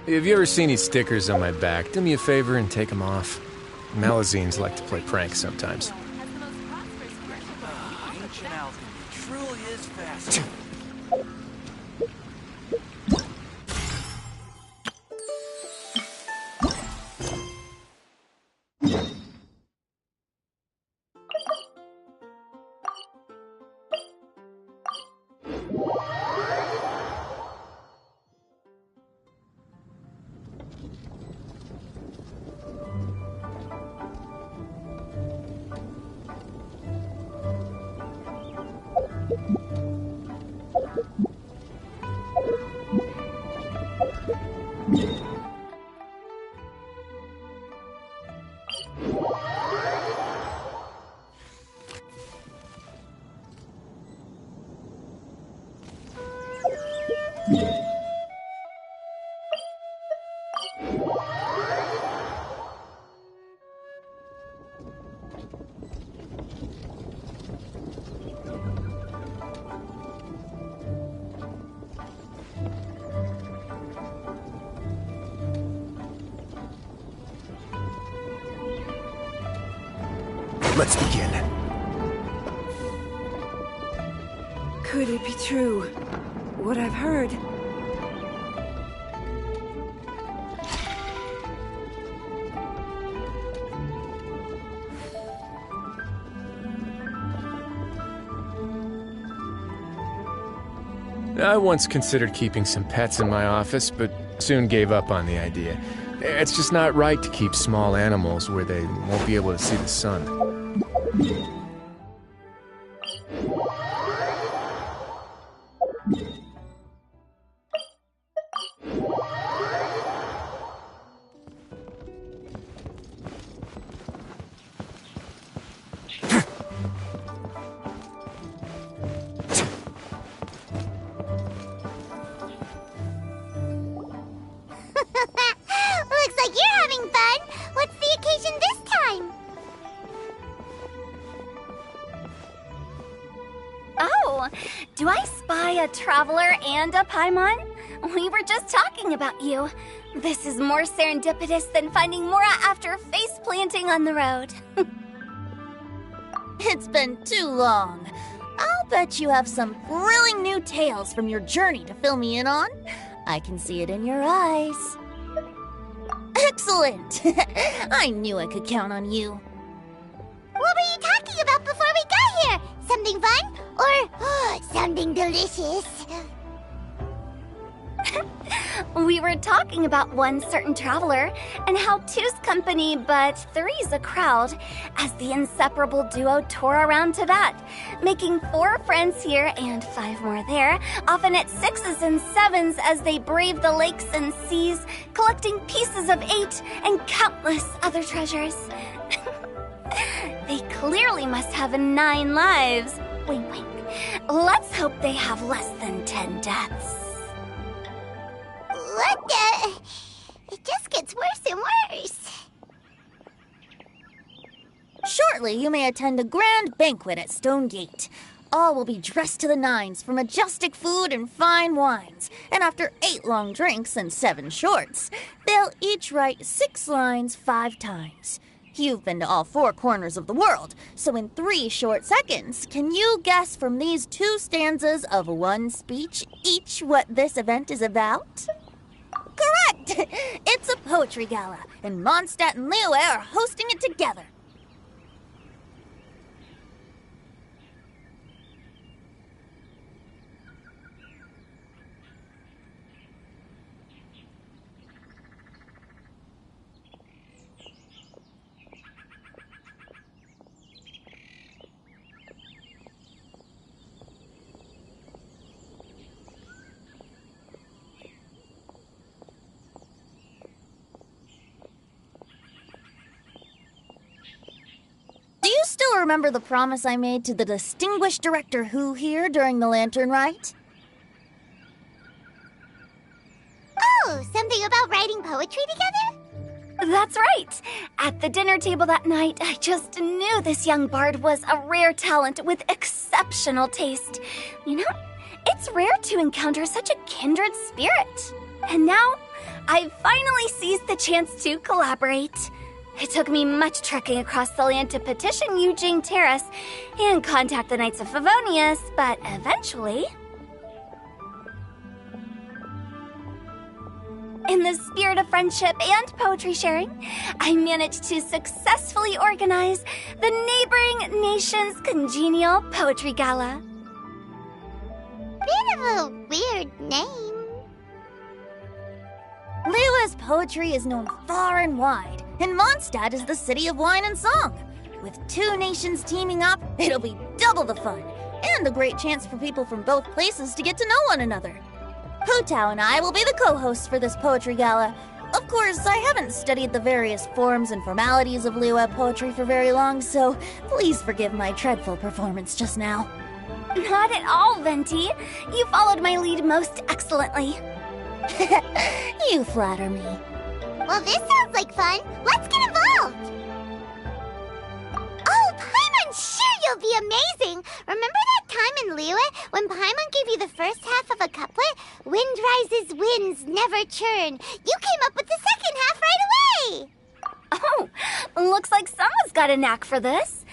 Have you ever seen these stickers on my back? Do me a favor and take them off. Malazines like to play pranks sometimes. Ancient Alton truly is fast. Let's begin. Could it be true? What I've heard? I once considered keeping some pets in my office, but soon gave up on the idea. It's just not right to keep small animals where they won't be able to see the sun. Looks like you're having fun. What's the occasion this time? Oh, do I spy a traveler and a Paimon? We were just talking about you. This is more serendipitous than finding Mora after face planting on the road. It's been too long. I'll bet you have some thrilling new tales from your journey to fill me in on. I can see it in your eyes. Excellent! I knew I could count on you. What were you talking about before we got here? Something fun? Or something delicious? We were talking about one certain traveler, and how two's company, but three's a crowd, as the inseparable duo tore around Tibet, making 4 friends here and 5 more there, often at 6s and 7s as they brave the lakes and seas, collecting pieces of 8 and countless other treasures. They clearly must have 9 lives. Wink, wink. Let's hope they have less than 10 deaths. What the? It just gets worse and worse. Shortly, you may attend a grand banquet at Stonegate. All will be dressed to the nines for majestic food and fine wines. And after 8 long drinks and 7 shorts, they'll each write 6 lines 5 times. You've been to all 4 corners of the world, so in 3 short seconds, can you guess from these 2 stanzas of 1 speech each what this event is about? Correct! It's a poetry gala, and Mondstadt and Liyue are hosting it together. Do you still remember the promise I made to the distinguished director Who here during the Lantern Rite? Oh, something about writing poetry together? That's right. At the dinner table that night, I just knew this young bard was a rare talent with exceptional taste. You know, it's rare to encounter such a kindred spirit. And now, I finally seized the chance to collaborate. It took me much trekking across the land to petition Eugene Terrace and contact the Knights of Favonius, but eventually... in the spirit of friendship and poetry sharing, I managed to successfully organize the neighboring nation's congenial poetry gala. Bit of a weird name. Liyue's poetry is known far and wide, and Mondstadt is the city of wine and song. With two nations teaming up, it'll be double the fun, and a great chance for people from both places to get to know one another. Putao and I will be the co-hosts for this poetry gala. Of course, I haven't studied the various forms and formalities of Liyue poetry for very long, so please forgive my dreadful performance just now. Not at all, Venti. You followed my lead most excellently. You flatter me. Well, this sounds like fun. Let's get involved. Oh, Paimon, sure you'll be amazing. Remember that time in Liyue when Paimon gave you the first half of a couplet? Wind rises, winds never churn. You came up with the second half right away. Oh, looks like someone's got a knack for this.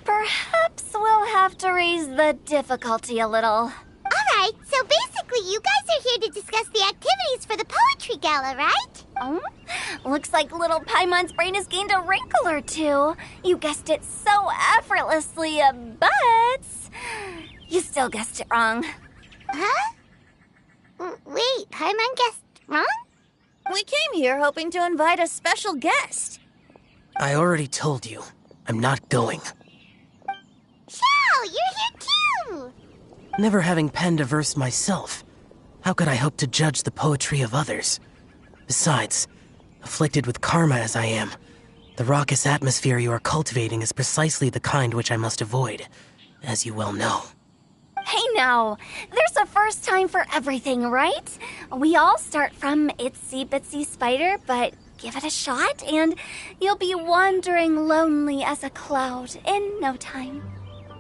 Perhaps we'll have to raise the difficulty a little. Alright, so basically you guys are here to discuss the activities for the poetry gala, right? Oh, looks like little Paimon's brain has gained a wrinkle or two. You guessed it so effortlessly, but you still guessed it wrong. Huh? Wait, Paimon guessed wrong? We came here hoping to invite a special guest. I already told you. I'm not going. Xiao, you're here too! Never having penned a verse myself, how could I hope to judge the poetry of others? Besides, afflicted with karma as I am, the raucous atmosphere you are cultivating is precisely the kind which I must avoid, as you well know. Hey now, there's a first time for everything, right? We all start from itsy bitsy spider, but give it a shot and you'll be wandering lonely as a cloud in no time.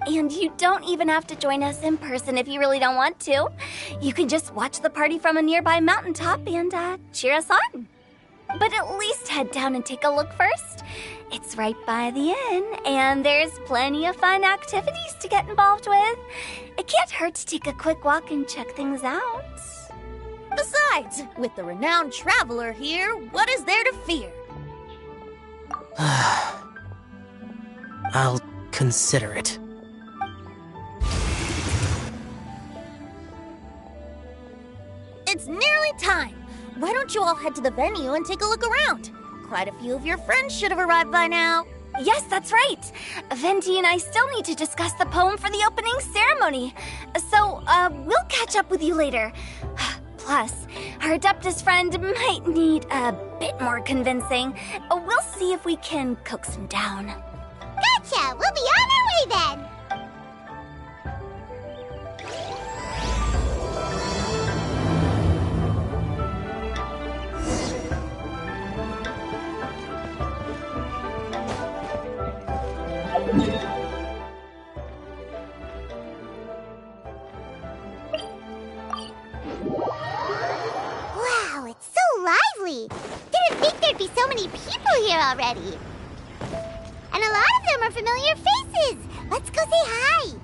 And you don't even have to join us in person if you really don't want to. You can just watch the party from a nearby mountaintop and cheer us on. But at least head down and take a look first. It's right by the inn, and there's plenty of fun activities to get involved with. It can't hurt to take a quick walk and check things out. Besides, with the renowned traveler here, what is there to fear? I'll consider it. It's nearly time. Why don't you all head to the venue and take a look around? Quite a few of your friends should have arrived by now. Yes, that's right. Venti and I still need to discuss the poem for the opening ceremony. So, we'll catch up with you later. Plus, our Adeptus friend might need a bit more convincing. We'll see if we can coax him down. Gotcha! We'll be on our way then! Wow, it's so lively! Didn't think there'd be so many people here already. And a lot of them are familiar faces. Let's go say hi.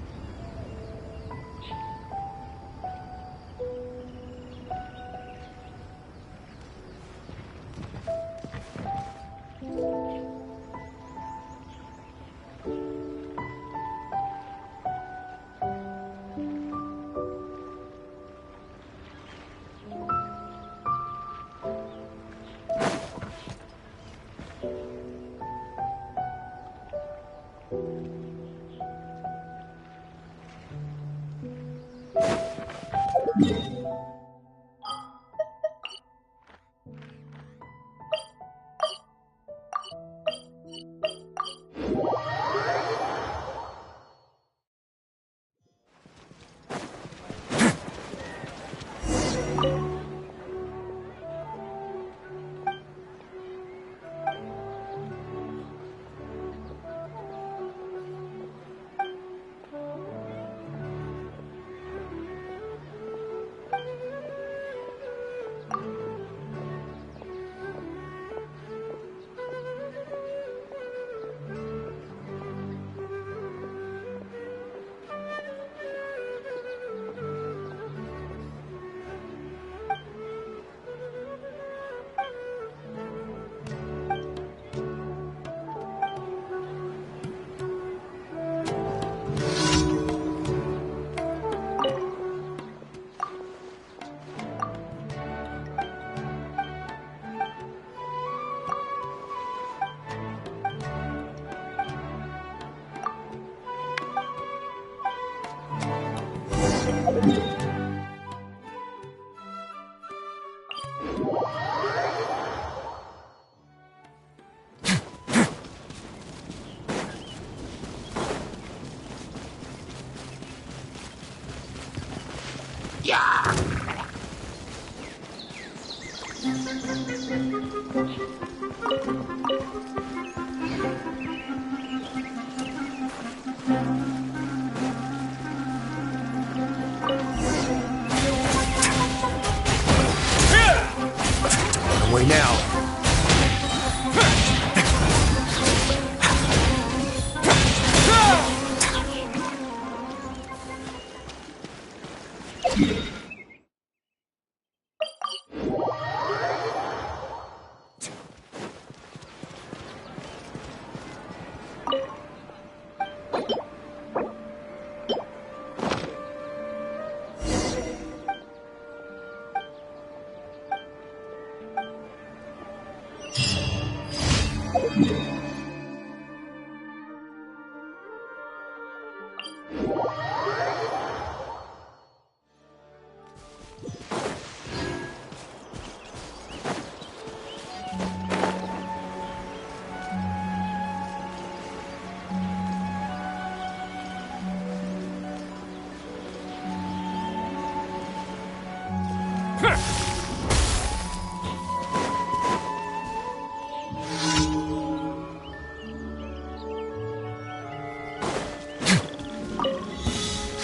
Away now.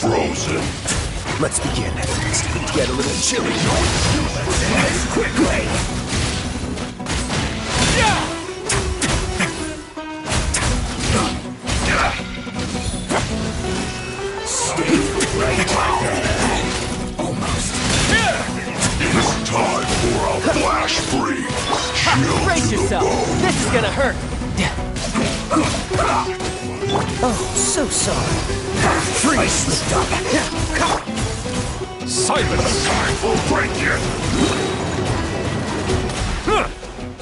Frozen. Let's begin. It's going to get a little chilly. Quickly! Stay right there. Almost. It's time for a flash freeze. Chill Brace to the yourself! bone. This is gonna hurt! Oh, so sorry. Freeze! Stop. Silence! Time for break-in!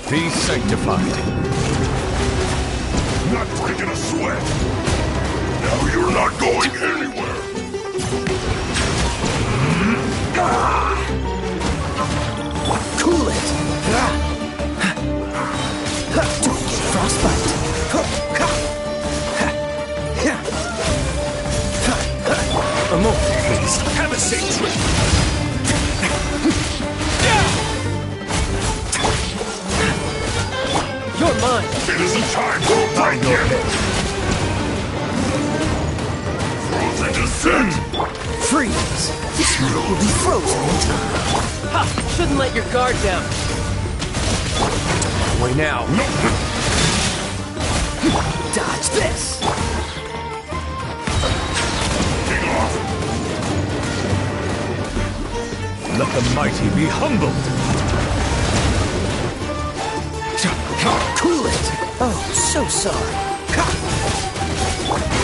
Be sanctified. Not breaking a sweat. Now you're not going anywhere. Cool it! Don't get frostbite! A moment, please. Have a safe trip. You're mine! It isn't time for break-in. Frozen descent. Freeze! This one will be frozen in time. Ha! Shouldn't let your guard down. Away now. Dodge this! Take off. Let the mighty be humbled. Cool it! Oh, so sorry.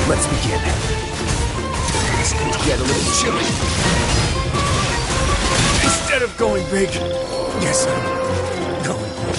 Let's begin. It's going to get a little chilly. Instead of going big, yes, I'm going big.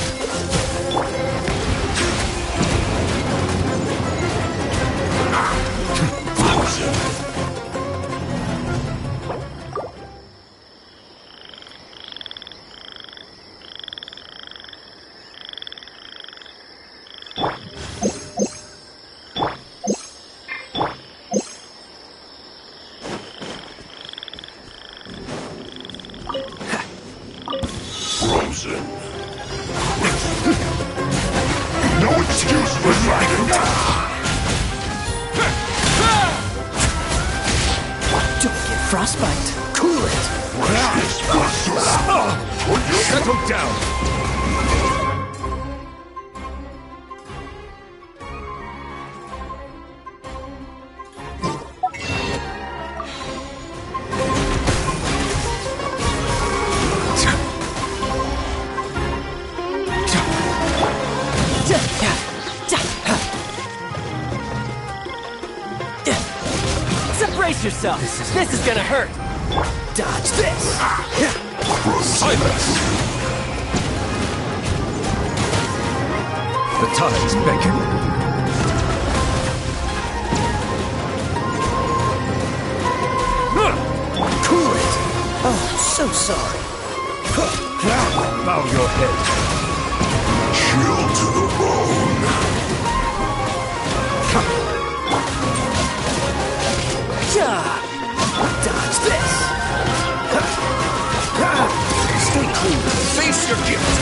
Frozen. No excuse for sliding. Don't get frostbite. Cool it! Settle down. Brace yourself! This is gonna hurt! Dodge this! Silence! The tides beckon. so sorry. Bow your head. Chill to the bone. Dodge this. Stay cool. Face your gift.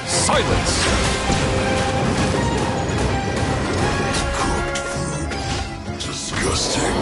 Silence. Cooked food. Disgusting.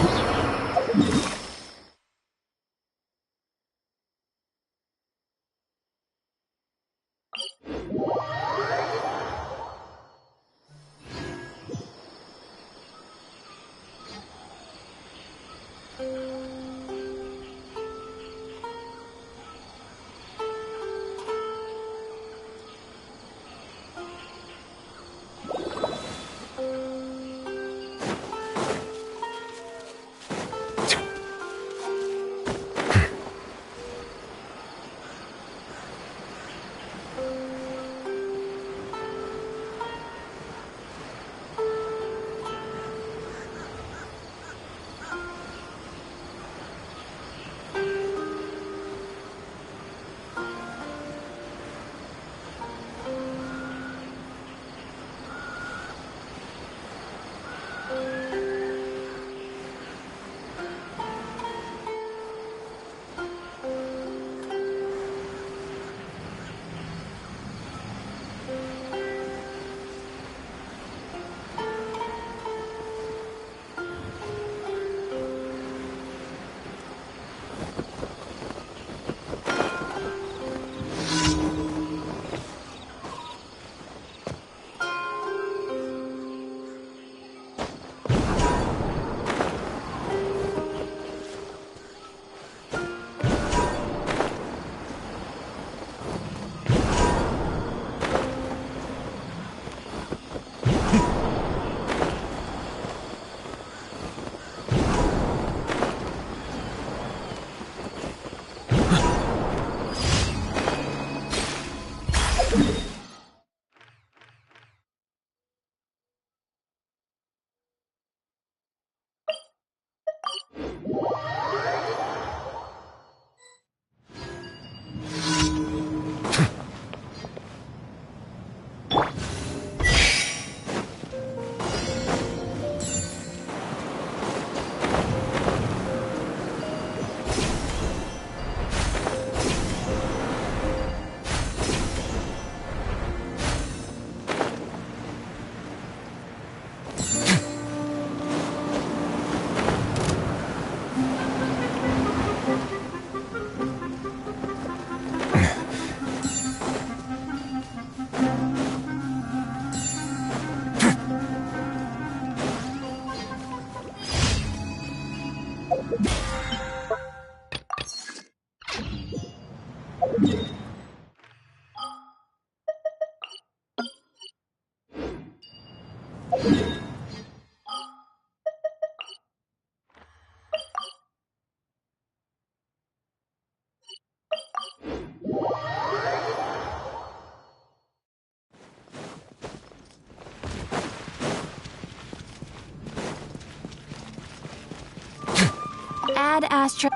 Ad Astra.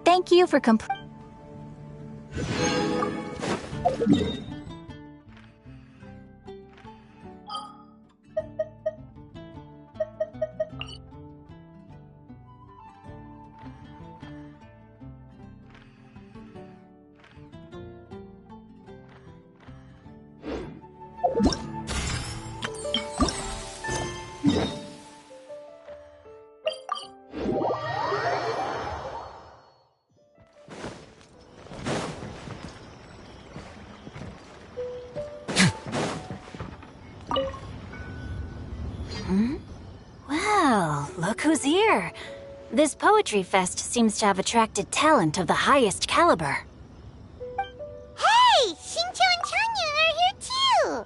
Thank you for Well, look who's here. This poetry fest seems to have attracted talent of the highest caliber. Hey! Shincho and Changyun are here too!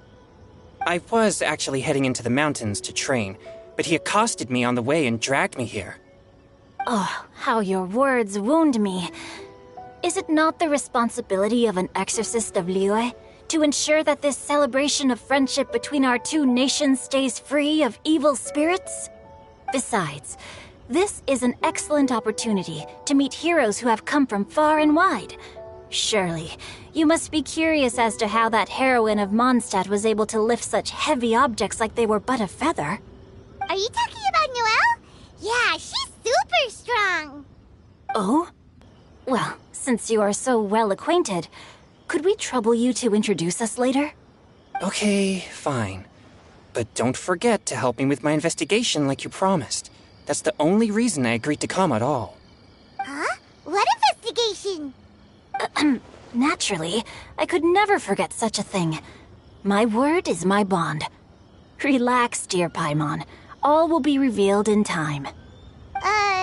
I was actually heading into the mountains to train, but he accosted me on the way and dragged me here. Oh, how your words wound me. Is it not the responsibility of an exorcist of Liyue to ensure that this celebration of friendship between our two nations stays free of evil spirits? Besides, This is an excellent opportunity to meet heroes who have come from far and wide. Surely, you must be curious as to how that heroine of Mondstadt was able to lift such heavy objects like they were but a feather. Are you talking about Noelle? Yeah, she's super strong. Oh? Well, since you are so well acquainted, could we trouble you to introduce us later? Okay, fine. But don't forget to help me with my investigation like you promised. That's the only reason I agreed to come at all. Huh? What investigation? Naturally, I could never forget such a thing. My word is my bond. Relax, dear Paimon. All will be revealed in time. Okay.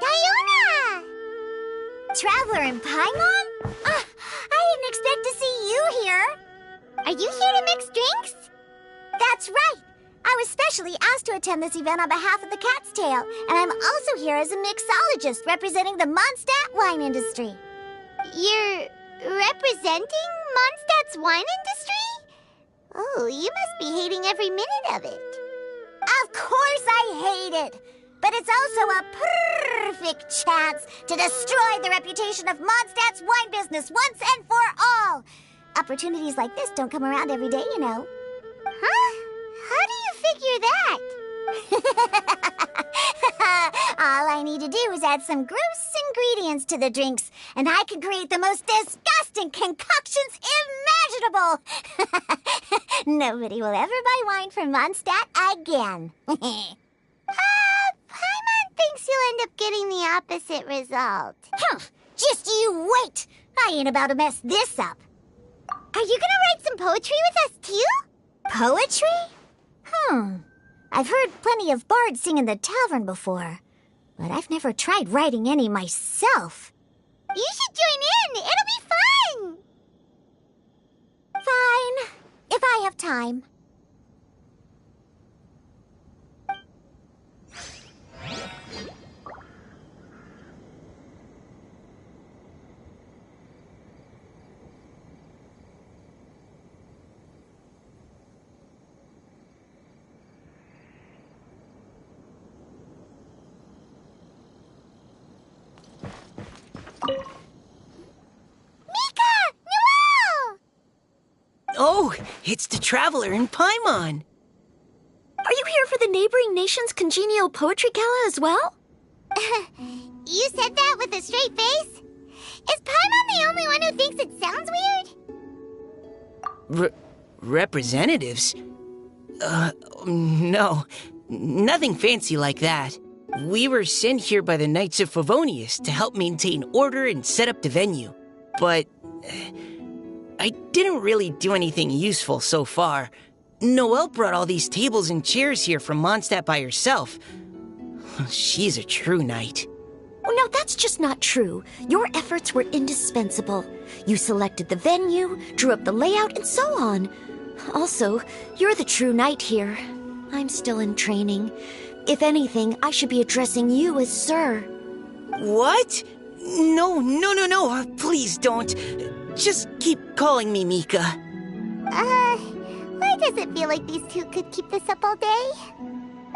Diona! Traveler in Paimon? I didn't expect to see you here. Are you here to mix drinks? That's right. I was specially asked to attend this event on behalf of the Cat's Tail, and I'm also here as a mixologist representing the Mondstadt wine industry. You're representing Mondstadt's wine industry? Oh, you must be hating every minute of it. Of course I hate it. But it's also a perfect chance to destroy the reputation of Mondstadt's wine business once and for all. Opportunities like this don't come around every day, you know. Huh? How do you figure that? All I need to do is add some gross ingredients to the drinks, and I can create the most disgusting concoctions imaginable. Nobody will ever buy wine from Mondstadt again. Paimon thinks you'll end up getting the opposite result. Just you wait! I ain't about to mess this up. Are you gonna write some poetry with us, too? Poetry? I've heard plenty of bards sing in the tavern before, but I've never tried writing any myself. You should join in! It'll be fun! Fine, if I have time. Oh, it's the Traveler in Paimon. Are you here for the neighboring nation's congenial poetry gala as well? You said that with a straight face? Is Paimon the only one who thinks it sounds weird? Representatives? No. Nothing fancy like that. We were sent here by the Knights of Favonius to help maintain order and set up the venue. But I didn't really do anything useful so far. Noelle brought all these tables and chairs here from Mondstadt by herself. She's a true knight. Oh, no, that's just not true. Your efforts were indispensable. You selected the venue, drew up the layout, and so on. Also, you're the true knight here. I'm still in training. If anything, I should be addressing you as Sir. What? No. Please don't. Just keep calling me Mika. Why does it feel like these two could keep this up all day?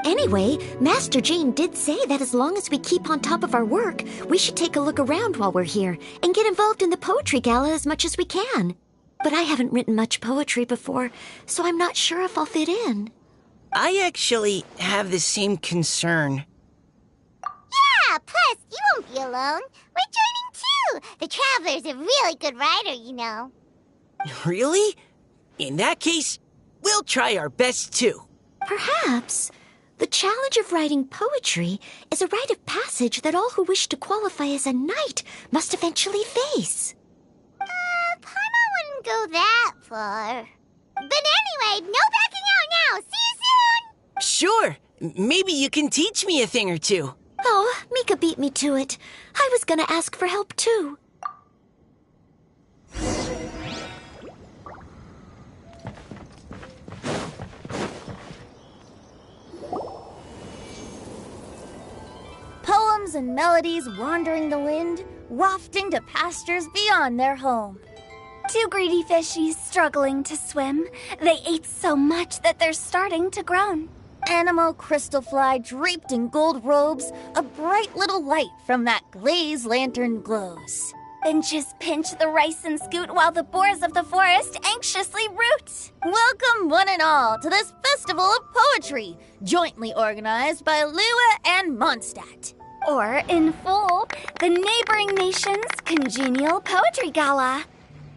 Anyway, Master Jane did say that as long as we keep on top of our work, we should take a look around while we're here and get involved in the poetry gala as much as we can. But I haven't written much poetry before, so I'm not sure if I'll fit in. I actually have the same concern. Yeah, plus, you won't be alone. We're joining too. The Traveler's a really good writer, you know. Really? In that case, we'll try our best too. Perhaps. The challenge of writing poetry is a rite of passage that all who wish to qualify as a knight must eventually face. Paimon wouldn't go that far. But anyway, no backing out now. See you soon! Sure. Maybe you can teach me a thing or two. Oh, Mika beat me to it. I was gonna ask for help too. songs and melodies wandering the wind, wafting to pastures beyond their home. Two greedy fishies struggling to swim. They ate so much that they're starting to groan. Animal crystal fly draped in gold robes, a bright little light from that glazed lantern glows. Finches pinch the rice and scoot while the boars of the forest anxiously root. Welcome one and all to this festival of poetry, jointly organized by Liyue and Mondstadt. Or, in full, the neighboring nation's congenial poetry gala.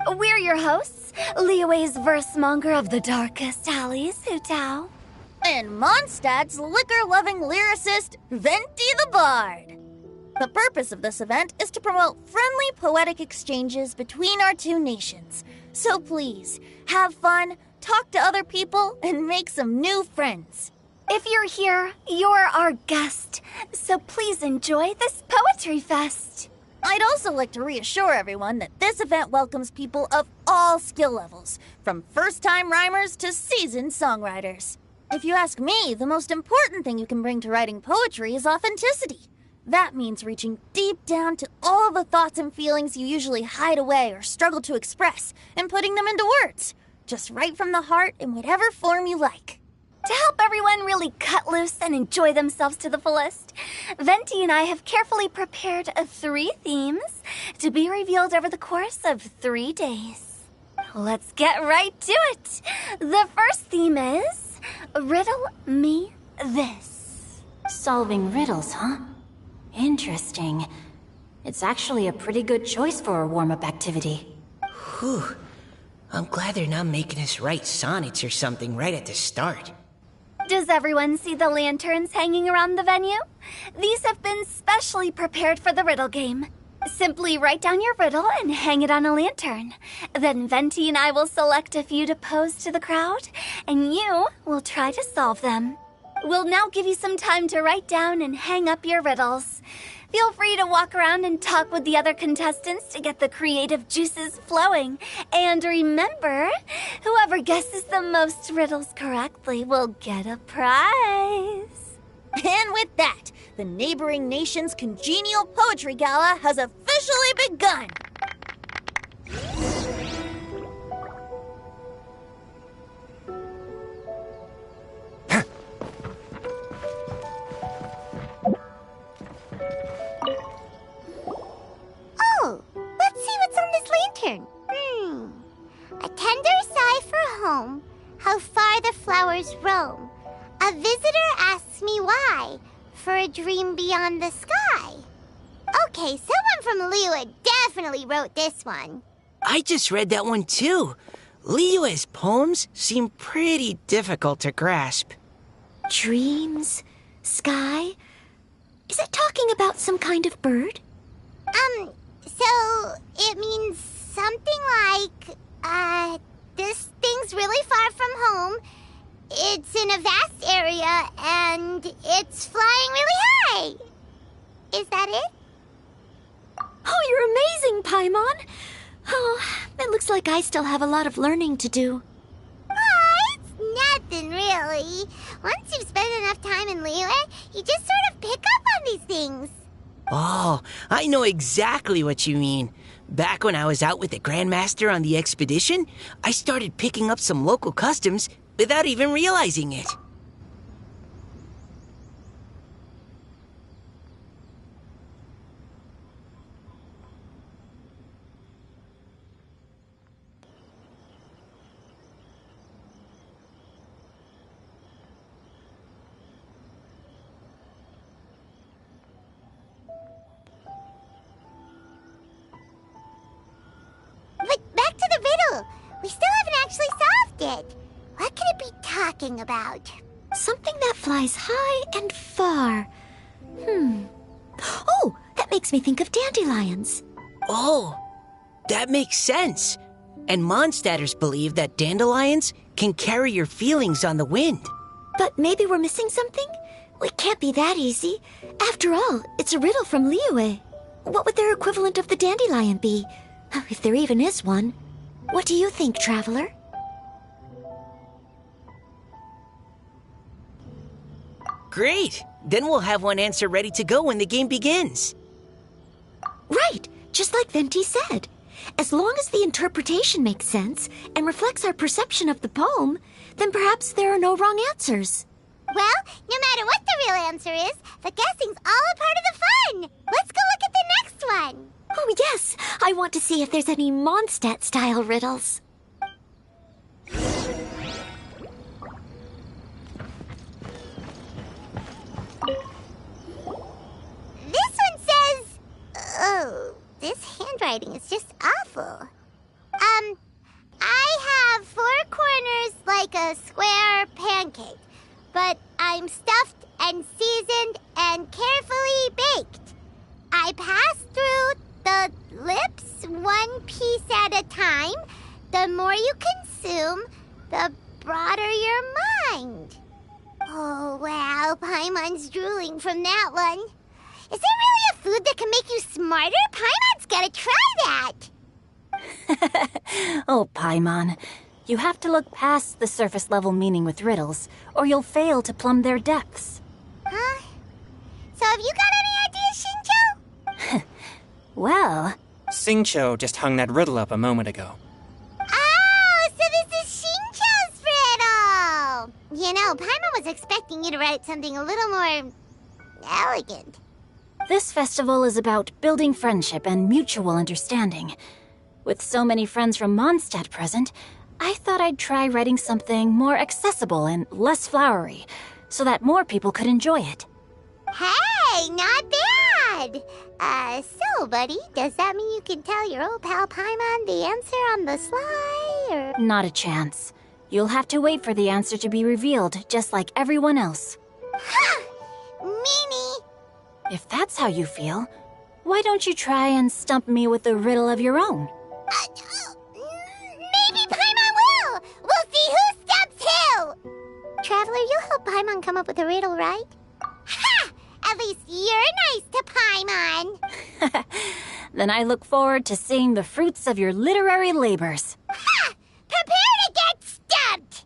We're your hosts, Liyue's verse-monger of the darkest alleys, Hutao. And Mondstadt's liquor-loving lyricist, Venti the Bard. The purpose of this event is to promote friendly poetic exchanges between our two nations. So please, have fun, talk to other people, and make some new friends. If you're here, you're our guest, so please enjoy this poetry fest. I'd also like to reassure everyone that this event welcomes people of all skill levels, from first-time rhymers to seasoned songwriters. If you ask me, the most important thing you can bring to writing poetry is authenticity. That means reaching deep down to all the thoughts and feelings you usually hide away or struggle to express, and putting them into words. Just right from the heart in whatever form you like. To help everyone really cut loose and enjoy themselves to the fullest, Venti and I have carefully prepared 3 themes to be revealed over the course of 3 days. Let's get right to it. The first theme is Riddle Me This. Solving riddles, huh? Interesting. It's actually a pretty good choice for a warm-up activity. Whew. I'm glad they're not making us write sonnets or something right at the start. Does everyone see the lanterns hanging around the venue? These have been specially prepared for the riddle game. Simply write down your riddle and hang it on a lantern. Then Venti and I will select a few to pose to the crowd, and you will try to solve them. We'll now give you some time to write down and hang up your riddles. Feel free to walk around and talk with the other contestants to get the creative juices flowing. And remember, whoever guesses the most riddles correctly will get a prize. And with that, the neighboring nation's congenial poetry gala has officially begun. Oh, let's see what's on this lantern. A tender sigh for home, how far the flowers roam. A visitor asks me why, for a dream beyond the sky. Okay, someone from Liyue definitely wrote this one. I just read that one too. Liyue's poems seem pretty difficult to grasp. Dreams? Sky? Is it talking about some kind of bird? So it means something like, this thing's really far from home. It's in a vast area, and it's flying really high. Is that it? Oh, you're amazing, Paimon! Oh, it looks like I still have a lot of learning to do. It's nothing, really. Once you've spent enough time in Liyue, you just sort of pick up on these things. Oh, I know exactly what you mean. Back when I was out with the Grandmaster on the expedition, I started picking up some local customs without even realizing it. But back to the riddle. We still haven't actually solved it. What could it be talking about? Something that flies high and far. Oh, that makes me think of dandelions. Oh, that makes sense. And Mondstadters believe that dandelions can carry your feelings on the wind. But maybe we're missing something? Well, it can't be that easy. After all, it's a riddle from Liyue. What would their equivalent of the dandelion be? If there even is one. What do you think, Traveler? Great! Then we'll have one answer ready to go when the game begins. Right, just like Venti said. As long as the interpretation makes sense and reflects our perception of the poem, then perhaps there are no wrong answers. Well, no matter what the real answer is, the guessing's all a part of the fun. Let's go look at the next one. Oh, yes. I want to see if there's any Mondstadt-style riddles. This one says... Oh, this handwriting is just awful. I have 4 corners like a square pancake, but I'm stuffed and seasoned and carefully baked. I pass through the lips 1 piece at a time. The more you consume, the broader your mind. Oh, wow, Paimon's drooling from that one. Is there really a food that can make you smarter? Paimon's gotta try that. Oh, Paimon. You have to look past the surface-level meaning with riddles, or you'll fail to plumb their depths. Huh? So have you got any ideas, Shinjo? Well... Xingqiu just hung that riddle up a moment ago. Oh, so this is Shinjo's riddle! You know, Paimon was expecting you to write something a little more... elegant. This festival is about building friendship and mutual understanding. With so many friends from Mondstadt present, I thought I'd try writing something more accessible and less flowery, so that more people could enjoy it. Hey, not bad! So, buddy, does that mean you can tell your old pal Paimon the answer on the sly, or...? Not a chance. You'll have to wait for the answer to be revealed, just like everyone else. Ha! Meanie! If that's how you feel, why don't you try and stump me with a riddle of your own? Maybe Paimon will! We'll see who stumps who! Traveler, you'll help Paimon come up with a riddle, right? Ha! At least you're nice to Paimon! Then I look forward to seeing the fruits of your literary labors. Ha! Prepare to get stumped!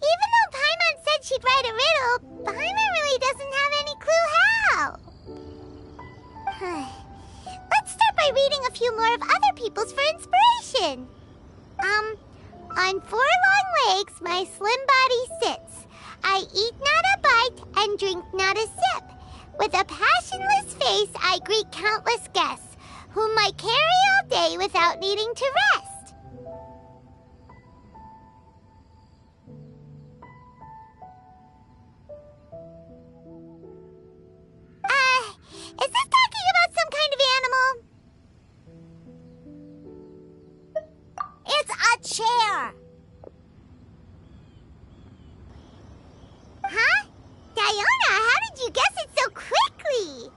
Even though Paimon said she'd write a riddle, Paimon really doesn't have any clue how. Let's start by reading a few more of other people's for inspiration. On 4 long legs, my slim body sits. I eat not a bite and drink not a sip. With a passionless face, I greet countless guests, whom I carry all day without needing to rest. Is this talking about some kind of animal? It's a chair. Huh? Diona, how did you guess it so quickly?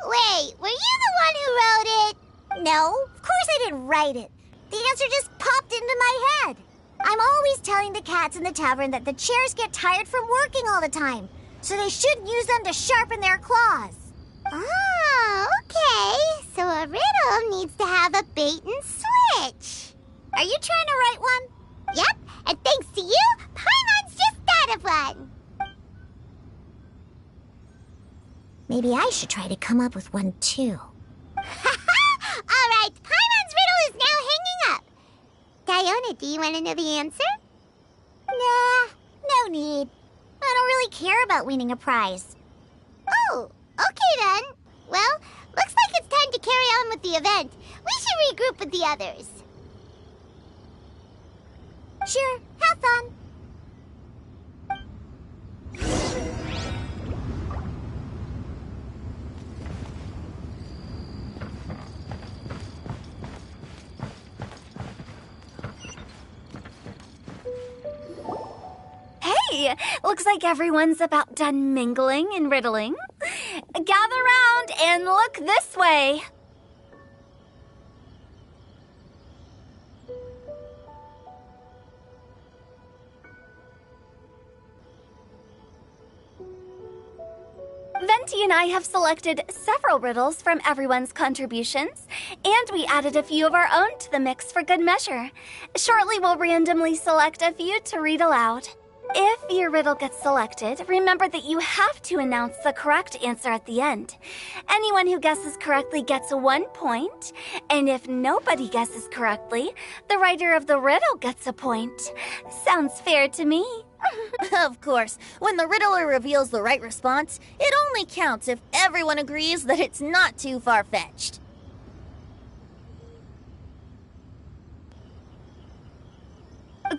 Wait, were you the one who wrote it? No, of course I didn't write it. The answer just popped into my head. I'm always telling the cats in the tavern that the chairs get tired from working all the time, so they shouldn't use them to sharpen their claws. Oh, okay. So a riddle needs to have a bait and switch. Are you trying to write one? Yep, and thanks to you, Paimon's just thought Maybe I should try to come up with one too. Alright, Paimon's riddle is now hanging up. Diona, do you want to know the answer? Nah, no need. I don't really care about winning a prize. Oh, okay then. Well, looks like it's time to carry on with the event. We should regroup with the others. Sure, have fun. Hey, looks like everyone's about done mingling and riddling. Gather round and look this way. Venti and I have selected several riddles from everyone's contributions, and we added a few of our own to the mix for good measure. Shortly, we'll randomly select a few to read aloud. If your riddle gets selected, remember that you have to announce the correct answer at the end. Anyone who guesses correctly gets 1 point, and if nobody guesses correctly, the writer of the riddle gets a point. Sounds fair to me. Of course, when the riddler reveals the right response, it only counts if everyone agrees that it's not too far-fetched.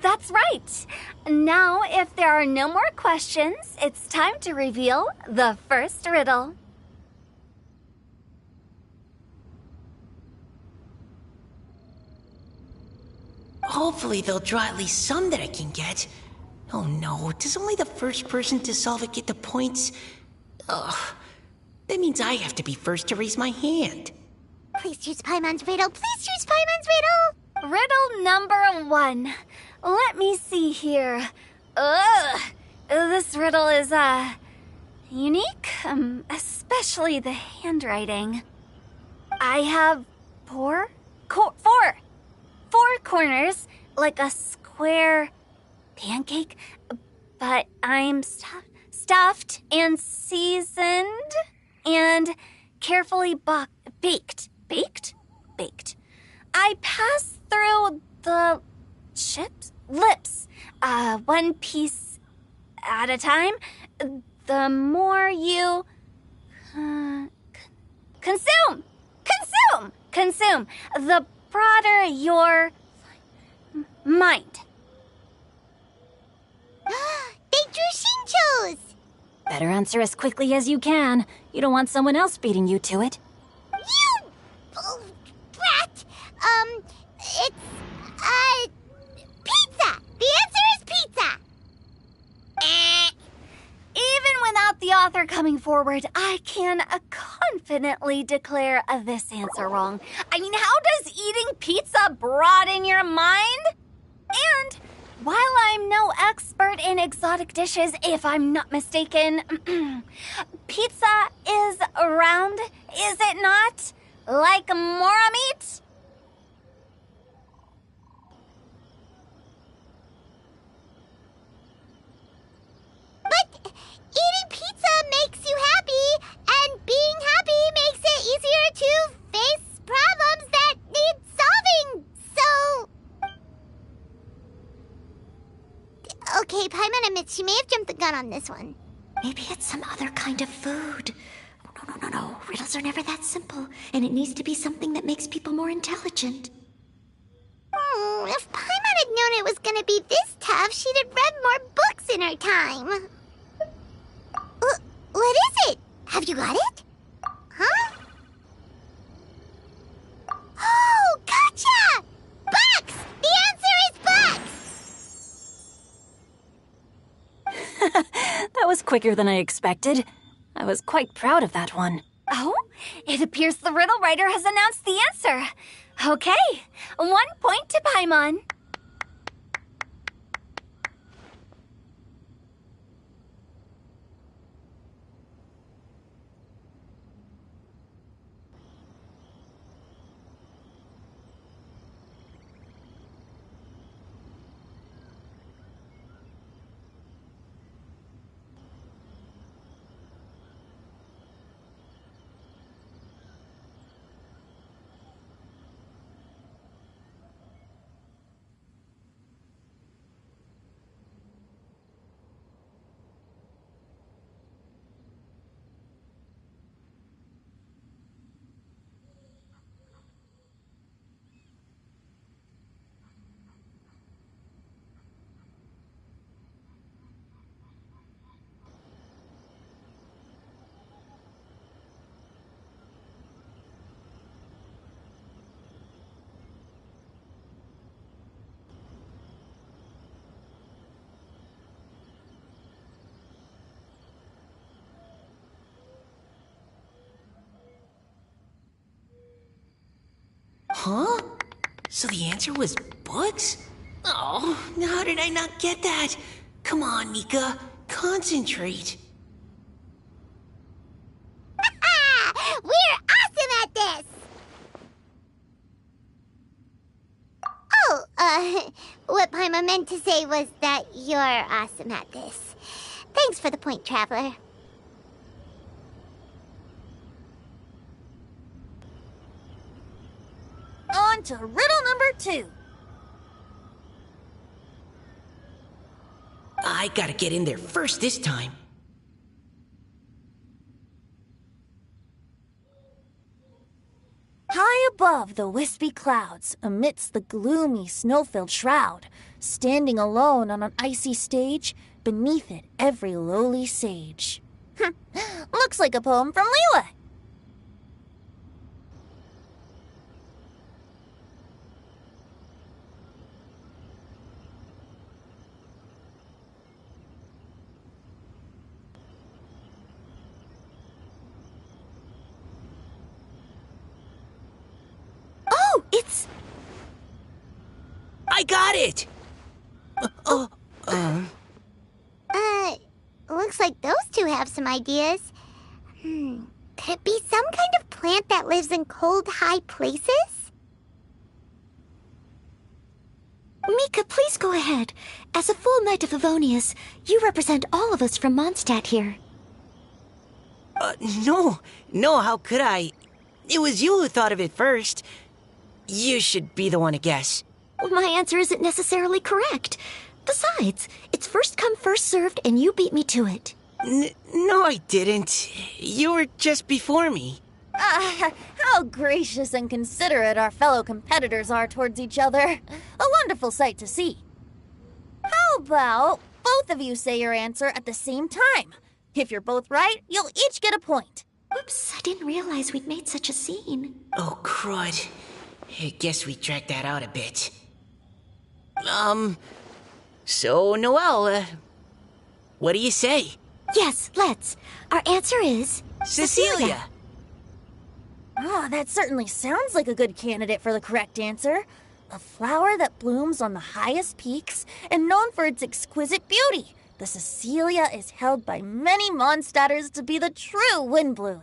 That's right. Now, if there are no more questions, it's time to reveal the first riddle. Hopefully they'll draw at least some that I can get. Oh no, does only the first person to solve it get the points? Ugh, that means I have to be first to raise my hand. Please choose Paimon's riddle. Please choose Paimon's riddle. Riddle number 1. Let me see here. Ugh, this riddle is, unique, especially the handwriting. I have four corners, like a square pancake, but I'm stuffed and seasoned and carefully baked. Baked. I pass through the lips, one piece at a time. The more you consume, the broader your mind. They drew Shinchos! Better answer as quickly as you can. You don't want someone else beating you to it. You brat! It's, pizza! The answer is pizza! Even without the author coming forward, I can confidently declare this answer wrong. I mean, how does eating pizza broaden your mind? And while I'm no expert in exotic dishes, if I'm not mistaken, pizza is round, is it not? Like mora meat? But eating pizza makes you happy, and being happy makes it easier to face problems that need solving, so... Okay, Paimon admits she may have jumped the gun on this one. Maybe it's some other kind of food. No. Riddles are never that simple, and it needs to be something that makes people more intelligent. If Paimon had known it was gonna be this tough, she'd have read more books in her time. What is it? Have you got it? Huh? Oh, gotcha! Bucks! The answer is bucks! That was quicker than I expected. I was quite proud of that one. Oh, it appears the riddle writer has announced the answer. Okay, 1 point to Paimon. Huh? So the answer was books? Oh, how did I not get that? Come on, Mika. Concentrate. We're awesome at this! Oh, what Paimon meant to say was that you're awesome at this. Thanks for the point, Traveler. On to riddle number 2. I gotta get in there first this time. High above the wispy clouds, amidst the gloomy snow-filled shroud, standing alone on an icy stage, beneath it every lowly sage. Looks like a poem from Liyue. Oh, it's... I got it! Looks like those two have some ideas. Could it be some kind of plant that lives in cold, high places? Mika, please go ahead. As a full Knight of Favonius, you represent all of us from Mondstadt here. No, how could I? It was you who thought of it first. You should be the one to guess. My answer isn't necessarily correct. Besides, it's first come, first served, and you beat me to it. No, I didn't. You were just before me. How gracious and considerate our fellow competitors are towards each other. A wonderful sight to see. How about both of you say your answer at the same time? If you're both right, you'll each get a point. Oops, I didn't realize we'd made such a scene. Oh, crud. I guess we dragged that out a bit. So, Noelle, what do you say? Yes, let's. Our answer is... Cecilia! Ah, that certainly sounds like a good candidate for the correct answer. A flower that blooms on the highest peaks and known for its exquisite beauty. The Cecilia is held by many Mondstadters to be the true Windblue.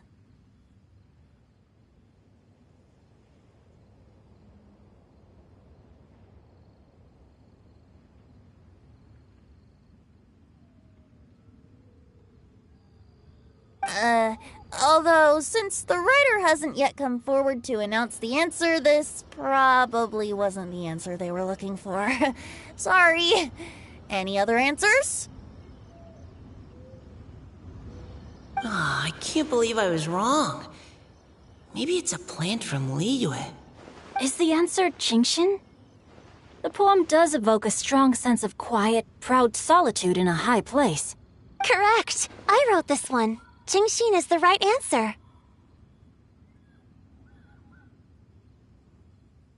Although, since the writer hasn't yet come forward to announce the answer, this probably wasn't the answer they were looking for. Sorry. Any other answers? I can't believe I was wrong. Maybe it's a plant from Liyue. Is the answer Genshin? The poem does evoke a strong sense of quiet, proud solitude in a high place. Correct. I wrote this one. Genshin is the right answer.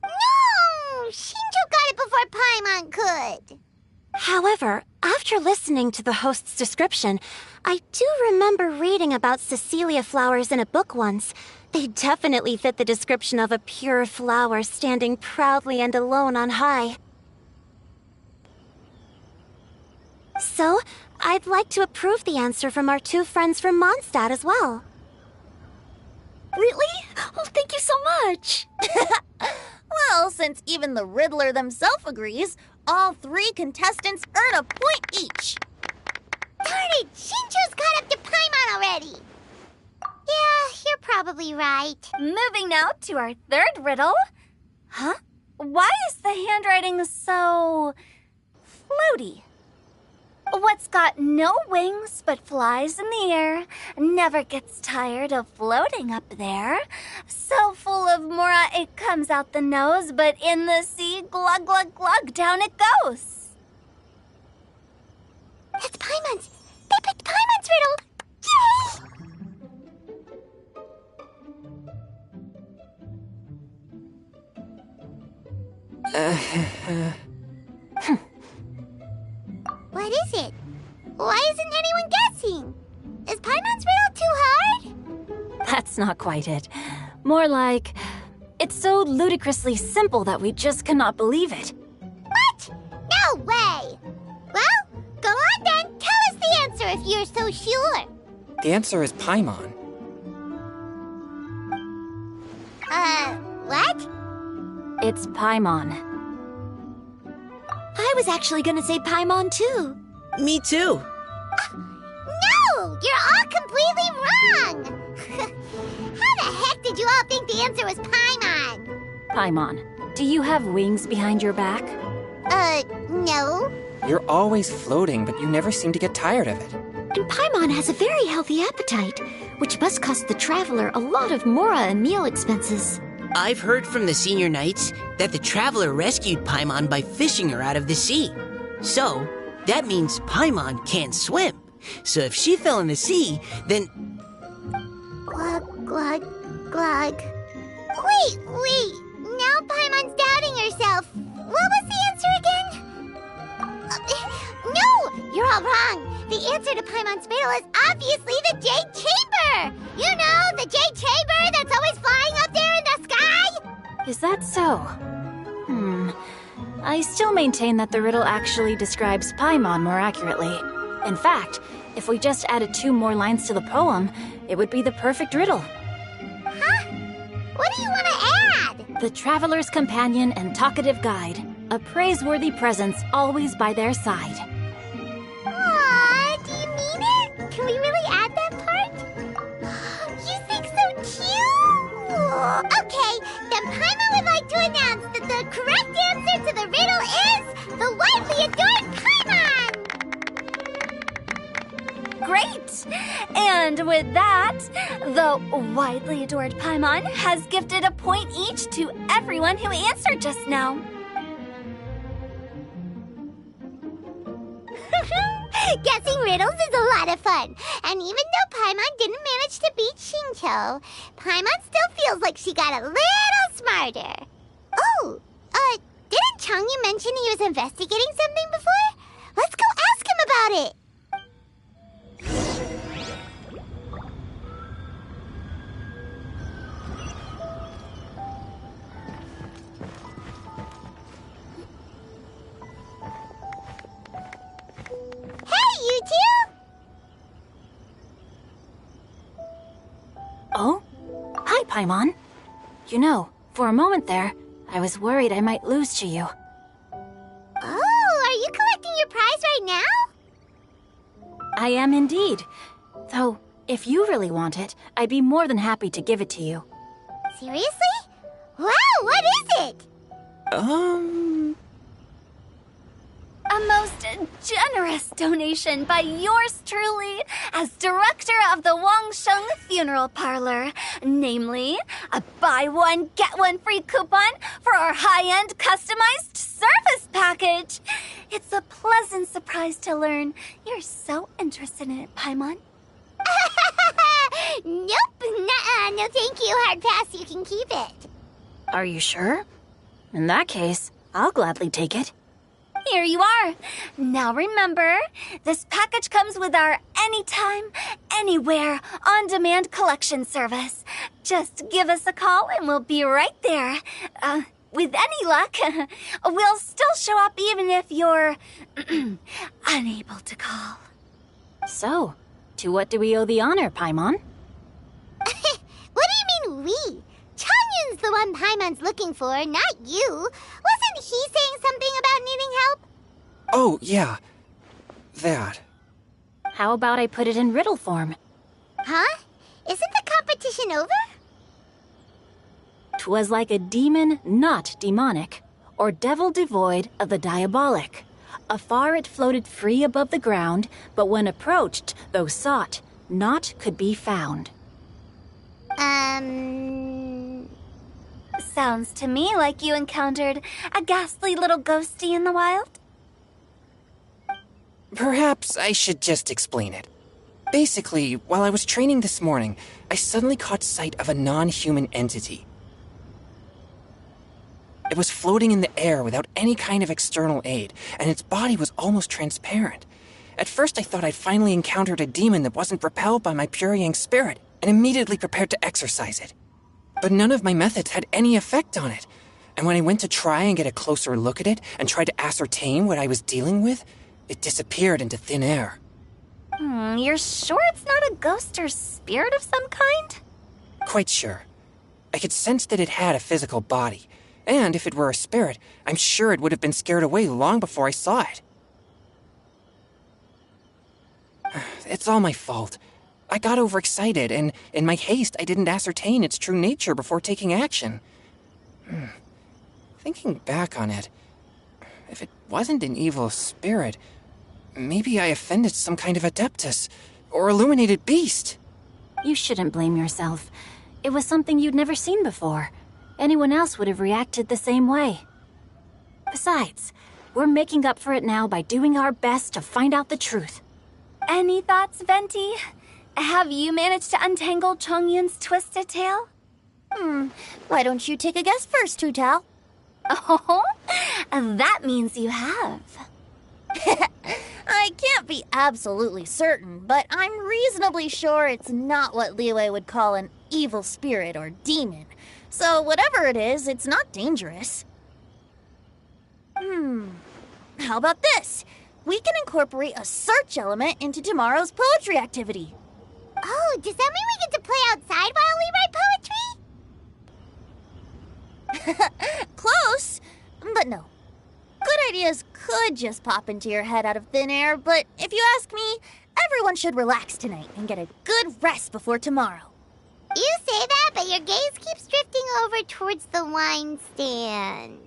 No! Shinjo got it before Paimon could. However, after listening to the host's description, I do remember reading about Cecilia flowers in a book once. They definitely fit the description of a pure flower standing proudly and alone on high. So, I'd like to approve the answer from our two friends from Mondstadt as well. Really? Oh, thank you so much! Well, since even the Riddler themselves agrees, all 3 contestants earn a point each. Darn it! Shinjo's caught up to Paimon already! Yeah, you're probably right. Moving now to our third riddle. Huh? Why is the handwriting so... floaty? What's got no wings but flies in the air, never gets tired of floating up there. So full of mora it comes out the nose, but in the sea, glug glug glug, down it goes. That's Paimon's! They picked Paimon's riddle! Yay! What is it? Why isn't anyone guessing? Is Paimon's riddle too hard? That's not quite it. More like, It's so ludicrously simple that we just cannot believe it. What? No way! Well, go on then. Tell us the answer if you're so sure. The answer is Paimon. What? It's Paimon. I was actually gonna say Paimon too. Me too. No! You're all completely wrong! How the heck did you all think the answer was Paimon? Paimon, do you have wings behind your back? No. You're always floating, but you never seem to get tired of it. And Paimon has a very healthy appetite, which must cost the traveler a lot of mora and meal expenses. I've heard from the senior knights that the traveler rescued Paimon by fishing her out of the sea. So, that means Paimon can't swim. So if she fell in the sea, then... Glug, glug, glug. Wait! Now Paimon's doubting herself. What was the answer again? No! You're all wrong. The answer to Paimon's riddle is obviously the Jade Chamber! You know, the Jade Chamber that's always flying up there in the sky? Is that so? I still maintain that the riddle actually describes Paimon more accurately. In fact, if we just added 2 more lines to the poem, it would be the perfect riddle. Huh? What do you want to add? The traveler's companion and talkative guide, a praiseworthy presence always by their side. Aw, do you mean it? Can we really add that part? You think so cute? Okay, then Paimon would like to announce that the correct answer to the riddle is the widely adored Paimon! Great! And with that, the widely adored Paimon has gifted a point each to everyone who answered just now. Guessing riddles is a lot of fun. And even though Paimon didn't manage to beat Shinto, Paimon still feels like she got a little smarter. Oh, didn't Changyu mention he was investigating something before? Let's go ask him about it. Hey, you two! Oh? Hi, Paimon. You know, for a moment there, I was worried I might lose to you. Oh, are you collecting your prize right now? I am indeed. Though, if you really want it, I'd be more than happy to give it to you. Seriously? Wow, what is it? A most generous donation by yours truly as director of the Wangsheng Funeral Parlor. Namely, a buy one, get one free coupon for our high-end customized service package. It's a pleasant surprise to learn you're so interested in it, Paimon. Nope, nuh-uh, no thank you, hard pass, you can keep it. Are you sure? In that case, I'll gladly take it. Here you are. Now remember, this package comes with our anytime, anywhere, on-demand collection service. Just give us a call and we'll be right there. With any luck, we'll still show up even if you're unable to call. So, to what do we owe the honor, Paimon? What do you mean we? Changyun's the one Paimon's looking for, not you. Wasn't he saying something about needing help? Oh, yeah. That. How about I put it in riddle form? Huh? Isn't the competition over? 'Twas like a demon not demonic, or devil devoid of the diabolic. Afar it floated free above the ground, but when approached, though sought, naught could be found. Sounds to me like you encountered a ghastly little ghostie in the wild. Perhaps I should just explain it. Basically, while I was training this morning, I suddenly caught sight of a non-human entity. It was floating in the air without any kind of external aid, and its body was almost transparent. At first I thought I'd finally encountered a demon that wasn't repelled by my pure yang spirit, and immediately prepared to exorcise it. But none of my methods had any effect on it. And when I went to try and get a closer look at it and tried to ascertain what I was dealing with, it disappeared into thin air. You're sure it's not a ghost or spirit of some kind? Quite sure. I could sense that it had a physical body. And if it were a spirit, I'm sure it would have been scared away long before I saw it. It's all my fault. I got overexcited, and in my haste, I didn't ascertain its true nature before taking action. Thinking back on it, if it wasn't an evil spirit, maybe I offended some kind of adeptus or illuminated beast. You shouldn't blame yourself. It was something you'd never seen before. Anyone else would have reacted the same way. Besides, we're making up for it now by doing our best to find out the truth. Any thoughts, Venti? Have you managed to untangle Chongyun's twisted tail? Why don't you take a guess first, Hu Tao? Oh, that means you have. I can't be absolutely certain, but I'm reasonably sure it's not what Liyue would call an evil spirit or demon. So whatever it is, it's not dangerous. How about this? We can incorporate a search element into tomorrow's poetry activity. Oh, does that mean we get to play outside while we write poetry? Close, but no. Good ideas could just pop into your head out of thin air, but if you ask me, everyone should relax tonight and get a good rest before tomorrow. You say that, but your gaze keeps drifting over towards the wine stand.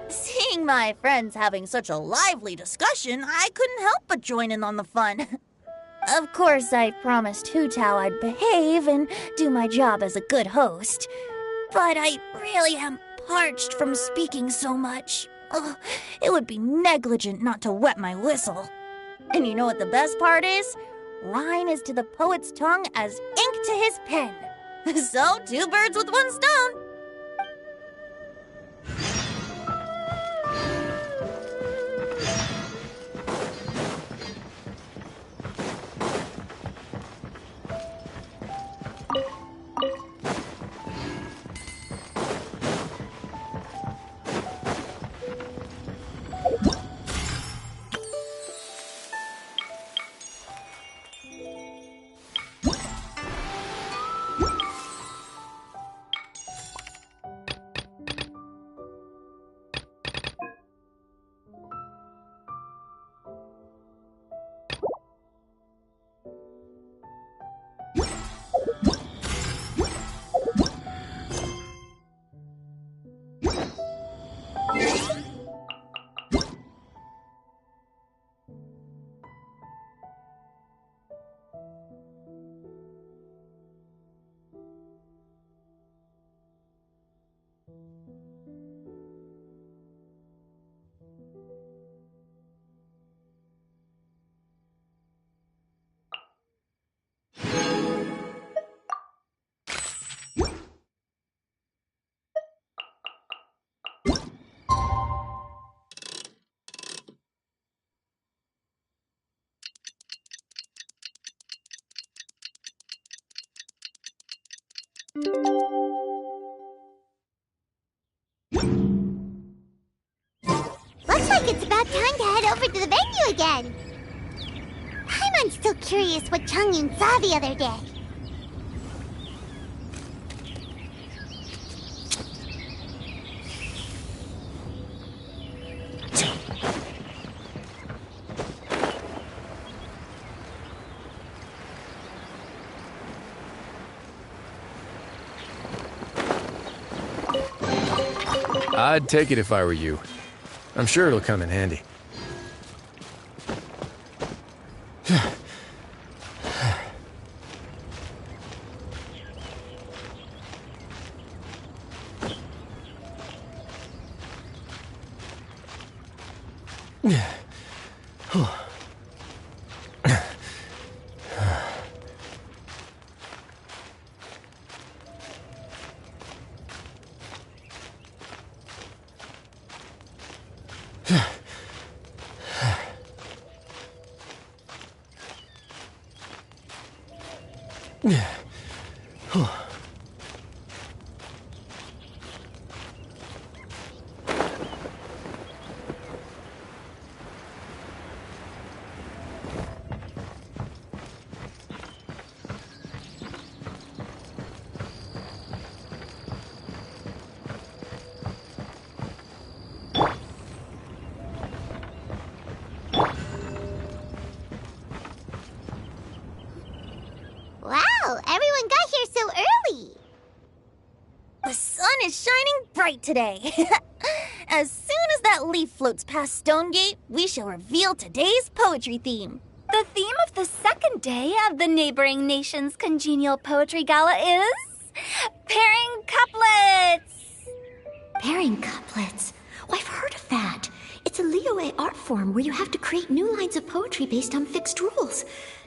Seeing my friends having such a lively discussion, I couldn't help but join in on the fun. Of course, I promised Hu Tao I'd behave and do my job as a good host. But I really am parched from speaking so much. Ugh, it would be negligent not to wet my whistle. And you know what the best part is? Wine is to the poet's tongue as ink to his pen. So, 2 birds with 1 stone. Looks like it's about time to head over to the venue again. I'm still curious what Chongyun saw the other day. I'd take it if I were you. I'm sure it'll come in handy. Wow, everyone got here so early. The sun is shining bright today. As soon as that leaf floats past Stonegate, we shall reveal today's poetry theme. The theme of the second day of the neighboring nation's congenial poetry gala is pairing couplets. Pairing couplets. Oh, I've heard of that. It's a Liyue art form where you have to create new lines of poetry based on fixed rules.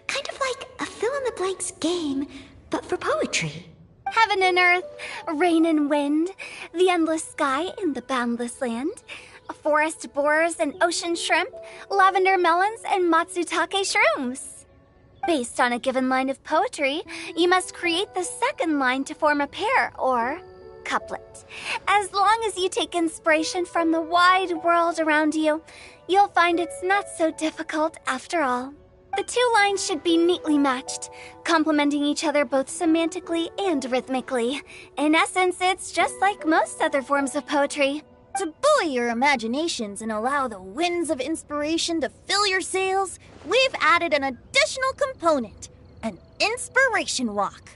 Kind of like a fill-in-the-blanks game, but for poetry. Heaven and earth, rain and wind, the endless sky and the boundless land, forest boars and ocean shrimp, lavender melons and matsutake shrooms. Based on a given line of poetry, you must create the second line to form a pair, or couplet. As long as you take inspiration from the wide world around you, you'll find it's not so difficult after all. The two lines should be neatly matched, complementing each other both semantically and rhythmically. In essence, it's just like most other forms of poetry. To buoy your imaginations and allow the winds of inspiration to fill your sails, we've added an additional component, an inspiration walk.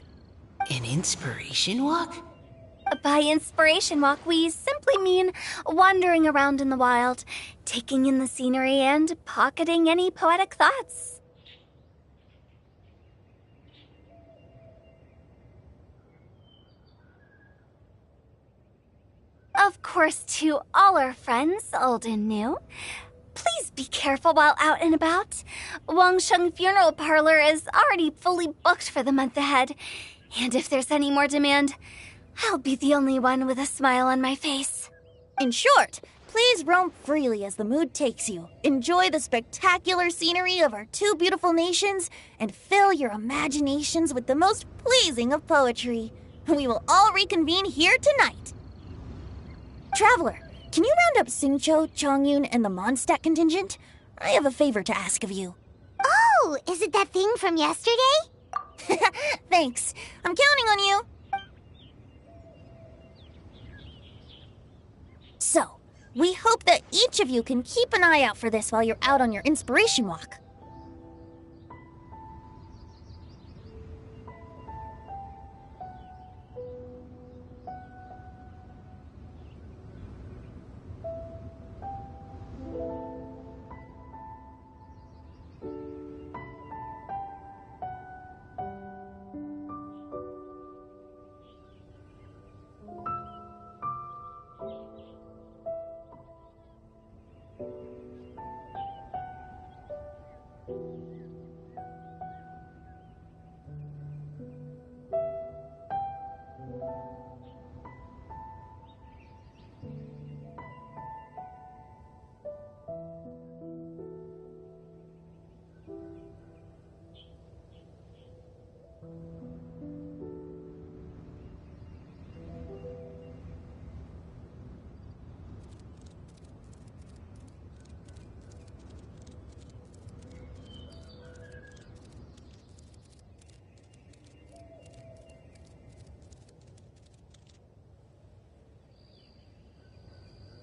An inspiration walk? By inspiration walk, we simply mean wandering around in the wild, taking in the scenery and pocketing any poetic thoughts. Of course, to all our friends, old and new, please be careful while out and about. Wangsheng Funeral Parlor is already fully booked for the month ahead, and if there's any more demand, I'll be the only one with a smile on my face. In short, please roam freely as the mood takes you. Enjoy the spectacular scenery of our two beautiful nations, and fill your imaginations with the most pleasing of poetry. We will all reconvene here tonight. Traveler, can you round up Xingqiu, Chongyun, and the Mondstadt contingent? I have a favor to ask of you. Oh, is it that thing from yesterday? Thanks. I'm counting on you. So, we hope that each of you can keep an eye out for this while you're out on your inspiration walk.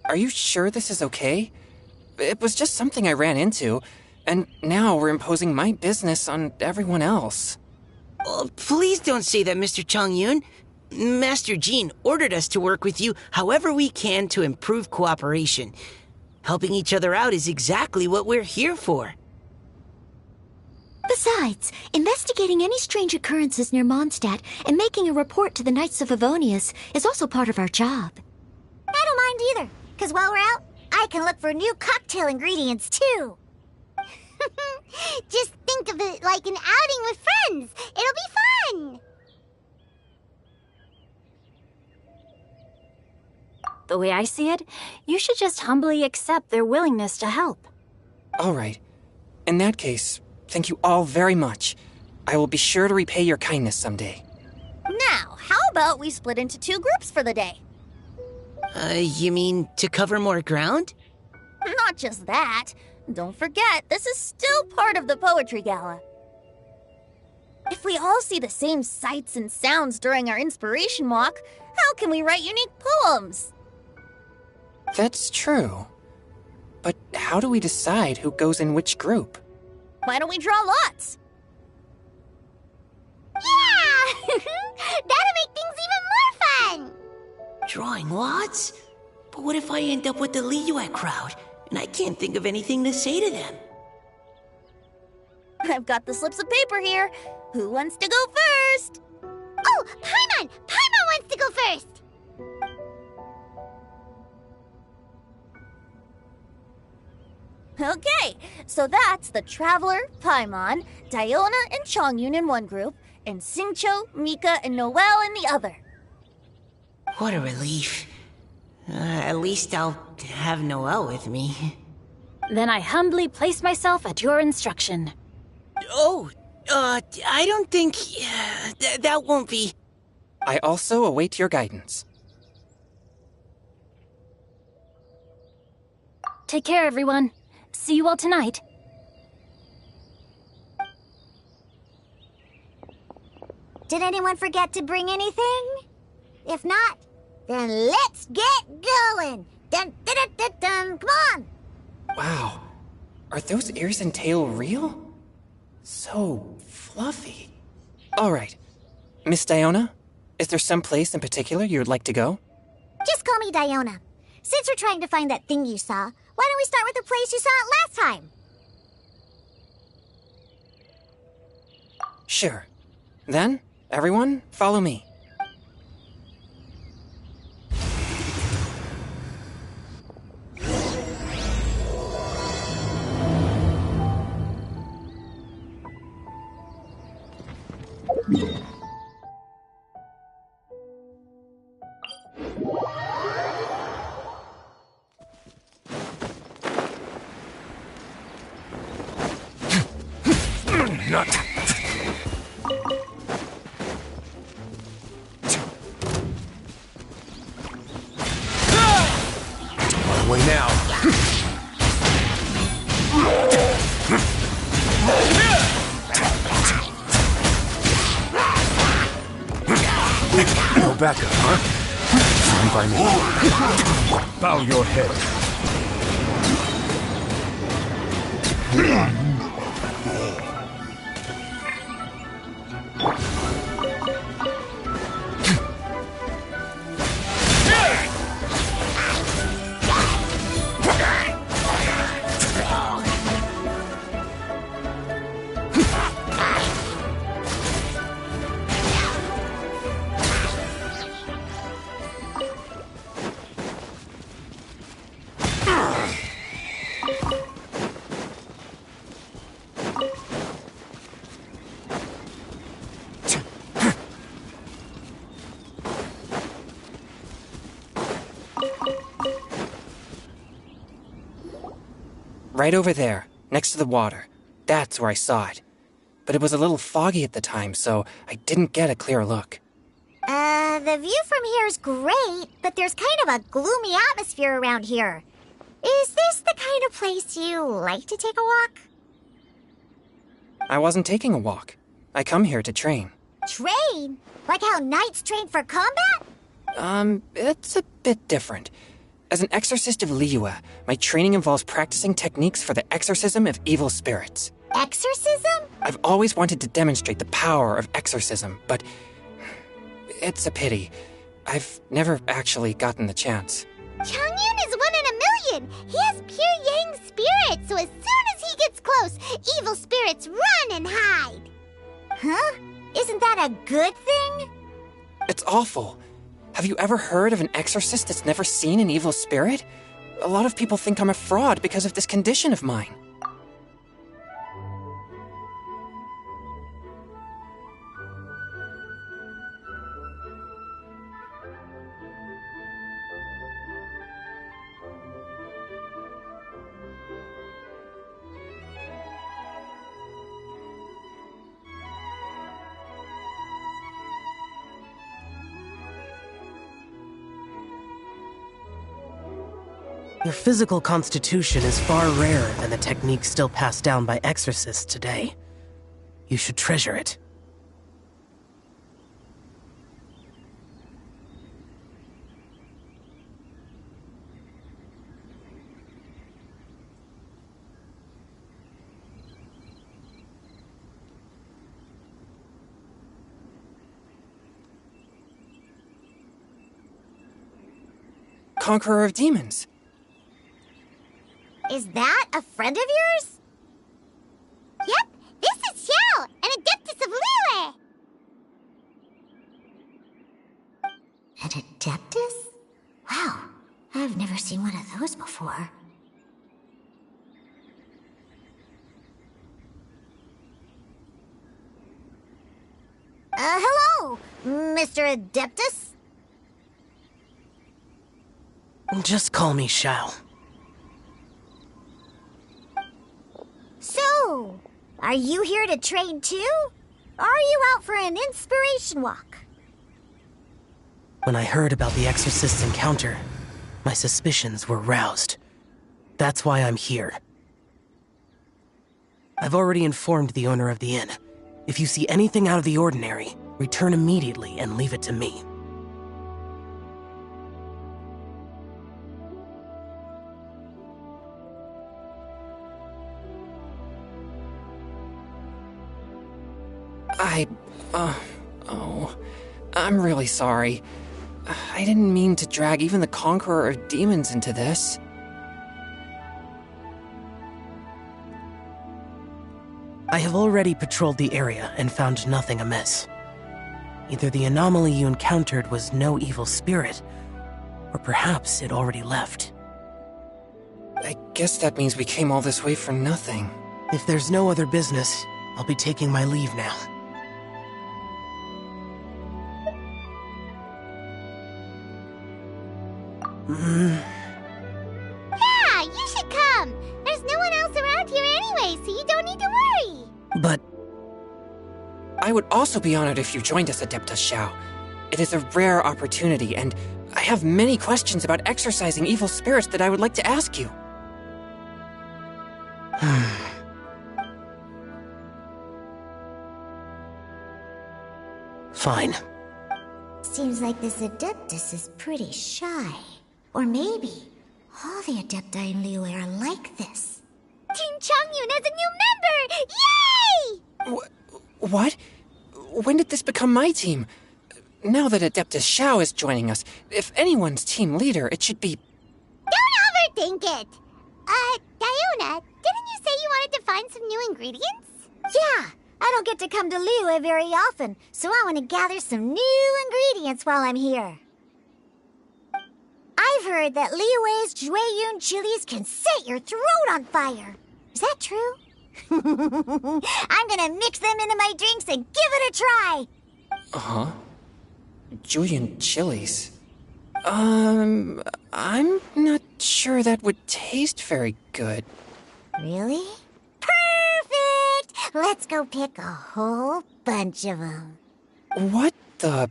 Are you sure this is okay? It was just something I ran into, and now we're imposing my business on everyone else. Oh, please don't say that, Mr. Chongyun. Master Jean ordered us to work with you however we can to improve cooperation. Helping each other out is exactly what we're here for. Besides, investigating any strange occurrences near Mondstadt and making a report to the Knights of Favonius is also part of our job. I don't mind either, because while we're out, I can look for new cocktail ingredients, too. Just think of it like an outing with friends. It'll be fun. The way I see it, you should just humbly accept their willingness to help. All right. In that case, thank you all very much. I will be sure to repay your kindness someday. Now, how about we split into 2 groups for the day? You mean to cover more ground? Not just that. Don't forget, this is still part of the Poetry Gala. If we all see the same sights and sounds during our inspiration walk, how can we write unique poems? That's true. But how do we decide who goes in which group? Why don't we draw lots? Yeah! That'll make things even more fun! Drawing lots? But what if I end up with the Liyue crowd, and I can't think of anything to say to them? I've got the slips of paper here. Who wants to go first? Oh, Paimon! Paimon wants to go first! Okay, so that's the Traveler, Paimon, Diona, and Chongyun in one group, and Xingqiu, Mika, and Noelle in the other. What a relief. At least I'll have Noelle with me. Then I humbly place myself at your instruction. Oh, I don't think... that won't be... I also await your guidance. Take care, everyone. See you all tonight. Did anyone forget to bring anything? If not, then let's get going! Dun, dun, dun, dun, dun. Come on! Wow. Are those ears and tail real? So fluffy. All right. Miss Diona, is there some place in particular you would like to go? Just call me Diona. Since we're trying to find that thing you saw, why don't we start with the place you saw it last time? Sure. Then, everyone, follow me. Nut. My way now. No backup, huh? Fine by me. Bow your head. Right over there, next to the water. That's where I saw it. But it was a little foggy at the time, so I didn't get a clear look. The view from here is great, but there's kind of a gloomy atmosphere around here. Is this the kind of place you like to take a walk? I wasn't taking a walk. I come here to train. Train? Like how knights train for combat? It's a bit different. As an exorcist of Liyue, my training involves practicing techniques for the exorcism of evil spirits. Exorcism? I've always wanted to demonstrate the power of exorcism, but it's a pity. I've never actually gotten the chance. Chongyun is 1 in a million! He has pure yang spirit, so as soon as he gets close, evil spirits run and hide! Huh? Isn't that a good thing? It's awful. Have you ever heard of an exorcist that's never seen an evil spirit? A lot of people think I'm a fraud because of this condition of mine. Your physical constitution is far rarer than the techniques still passed down by exorcists today. You should treasure it. Conqueror of Demons. Is that a friend of yours? Yep, this is Xiao, an Adeptus of Liyue. An Adeptus? Wow, I've never seen one of those before. Hello, Mr. Adeptus? Just call me Xiao. So, are you here to train too? Or are you out for an inspiration walk? When I heard about the exorcist's encounter, my suspicions were roused. That's why I'm here. I've already informed the owner of the inn. If you see anything out of the ordinary, return immediately and leave it to me. I'm really sorry. I didn't mean to drag even the Conqueror of Demons into this. I have already patrolled the area and found nothing amiss. Either the anomaly you encountered was no evil spirit, or perhaps it already left. I guess that means we came all this way for nothing. If there's no other business, I'll be taking my leave now. Yeah, you should come. There's no one else around here anyway, so you don't need to worry. But I would also be honored if you joined us, Adeptus Xiao. It is a rare opportunity, and I have many questions about exorcising evil spirits that I would like to ask you. Fine. Seems like this Adeptus is pretty shy. Or maybe all the Adepti in Liyue are like this. Team Changyun has a new member! Yay! What? When did this become my team? Now that Adeptus Xiao is joining us, if anyone's team leader, it should be... Don't overthink it! Diona, didn't you say you wanted to find some new ingredients? Yeah, I don't get to come to Liyue very often, so I want to gather some new ingredients while I'm here. I've heard that Liyue's Jueyun chilies can set your throat on fire. Is that true? I'm gonna mix them into my drinks and give it a try. Uh-huh. Julian chilies. I'm not sure that would taste very good. Really? Perfect! Let's go pick a whole bunch of them. What the...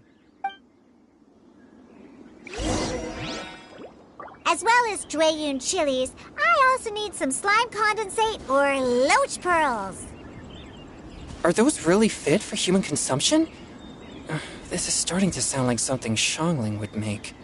As well as Jueyun chilies, I also need some slime condensate or loach pearls. Are those really fit for human consumption? This is starting to sound like something Xiangling would make.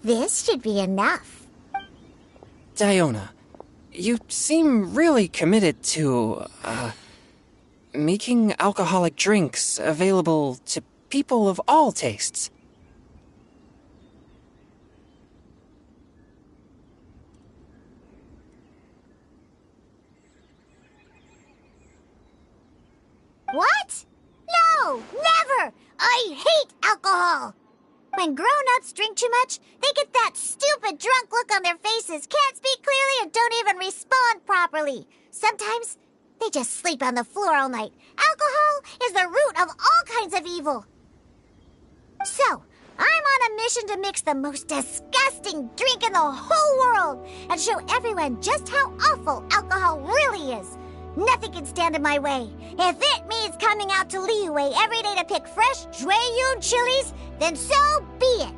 This should be enough. Diona, you seem really committed to, making alcoholic drinks available to people of all tastes. What? No, never! I hate alcohol! When grown-ups drink too much, they get that stupid drunk look on their faces, can't speak clearly, and don't even respond properly. Sometimes, they just sleep on the floor all night. Alcohol is the root of all kinds of evil. So, I'm on a mission to mix the most disgusting drink in the whole world and show everyone just how awful alcohol really is. Nothing can stand in my way. If it means coming out to Liyue every day to pick fresh Jueyun chilies, then so be it.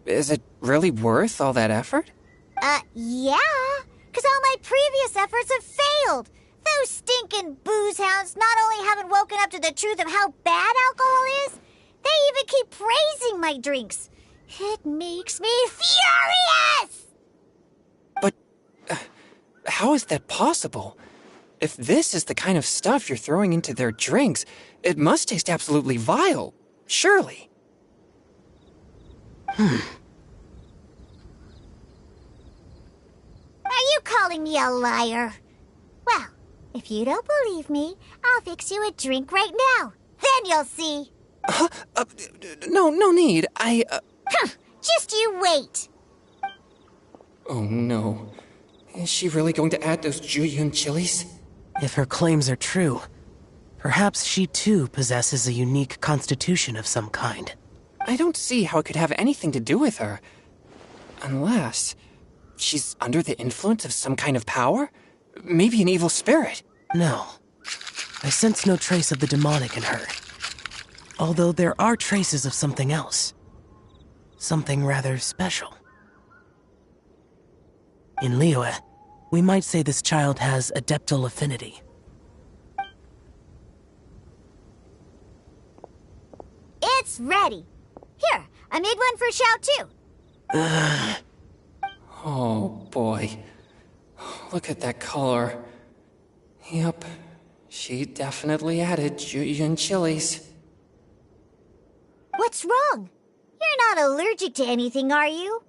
Is it really worth all that effort? Yeah. 'Cause all my previous efforts have failed. Those stinking booze hounds not only haven't woken up to the truth of how bad alcohol is, they even keep praising my drinks. It makes me furious! But how is that possible? If this is the kind of stuff you're throwing into their drinks, it must taste absolutely vile, surely. Are you calling me a liar? Well, if you don't believe me, I'll fix you a drink right now. Then you'll see. No need. Just you wait. Oh no. Is she really going to add those Jueyun chilies? If her claims are true, perhaps she too possesses a unique constitution of some kind. I don't see how it could have anything to do with her. Unless she's under the influence of some kind of power? Maybe an evil spirit. No. I sense no trace of the demonic in her. Although there are traces of something else. Something rather special. In Liyue, we might say this child has adeptal affinity. It's ready. Here, I made one for Xiao too. Oh boy. Look at that color. Yep, she definitely added Jueyun chilies. What's wrong? You're not allergic to anything, are you?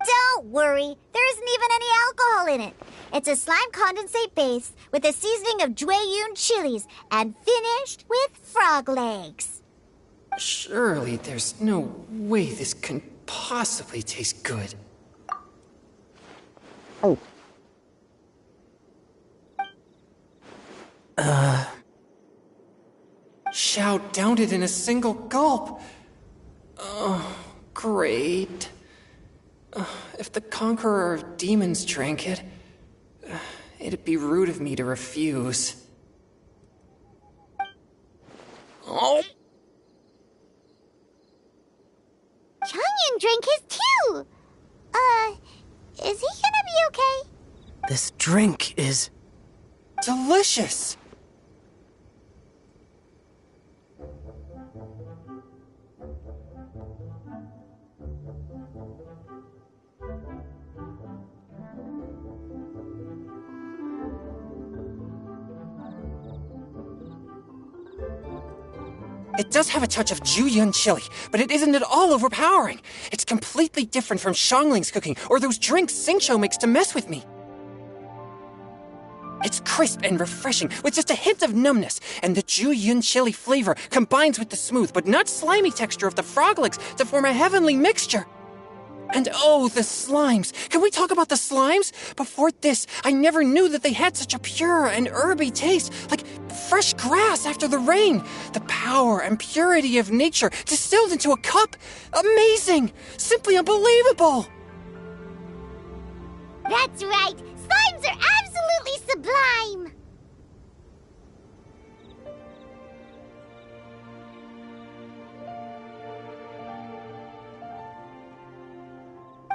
Don't worry, there isn't even any alcohol in it. It's a slime condensate base with a seasoning of Jueyun chilies and finished with frog legs. Surely there's no way this can possibly taste good. Oh. Xiao downed it in a single gulp. Oh, great. If the Conqueror of Demons drank it, it'd be rude of me to refuse. Oh. Changyan drank his too. Is he gonna be okay? This drink is... delicious! It does have a touch of Jueyun chili, but it isn't at all overpowering. It's completely different from Xiangling's cooking or those drinks Xingqiu makes to mess with me. It's crisp and refreshing, with just a hint of numbness, and the Jueyun chili flavor combines with the smooth but not slimy texture of the frog legs to form a heavenly mixture. And oh, the slimes! Can we talk about the slimes? Before this, I never knew that they had such a pure and herby taste, like fresh grass after the rain. The power and purity of nature distilled into a cup. Amazing! Simply unbelievable! That's right! Slimes are absolutely sublime!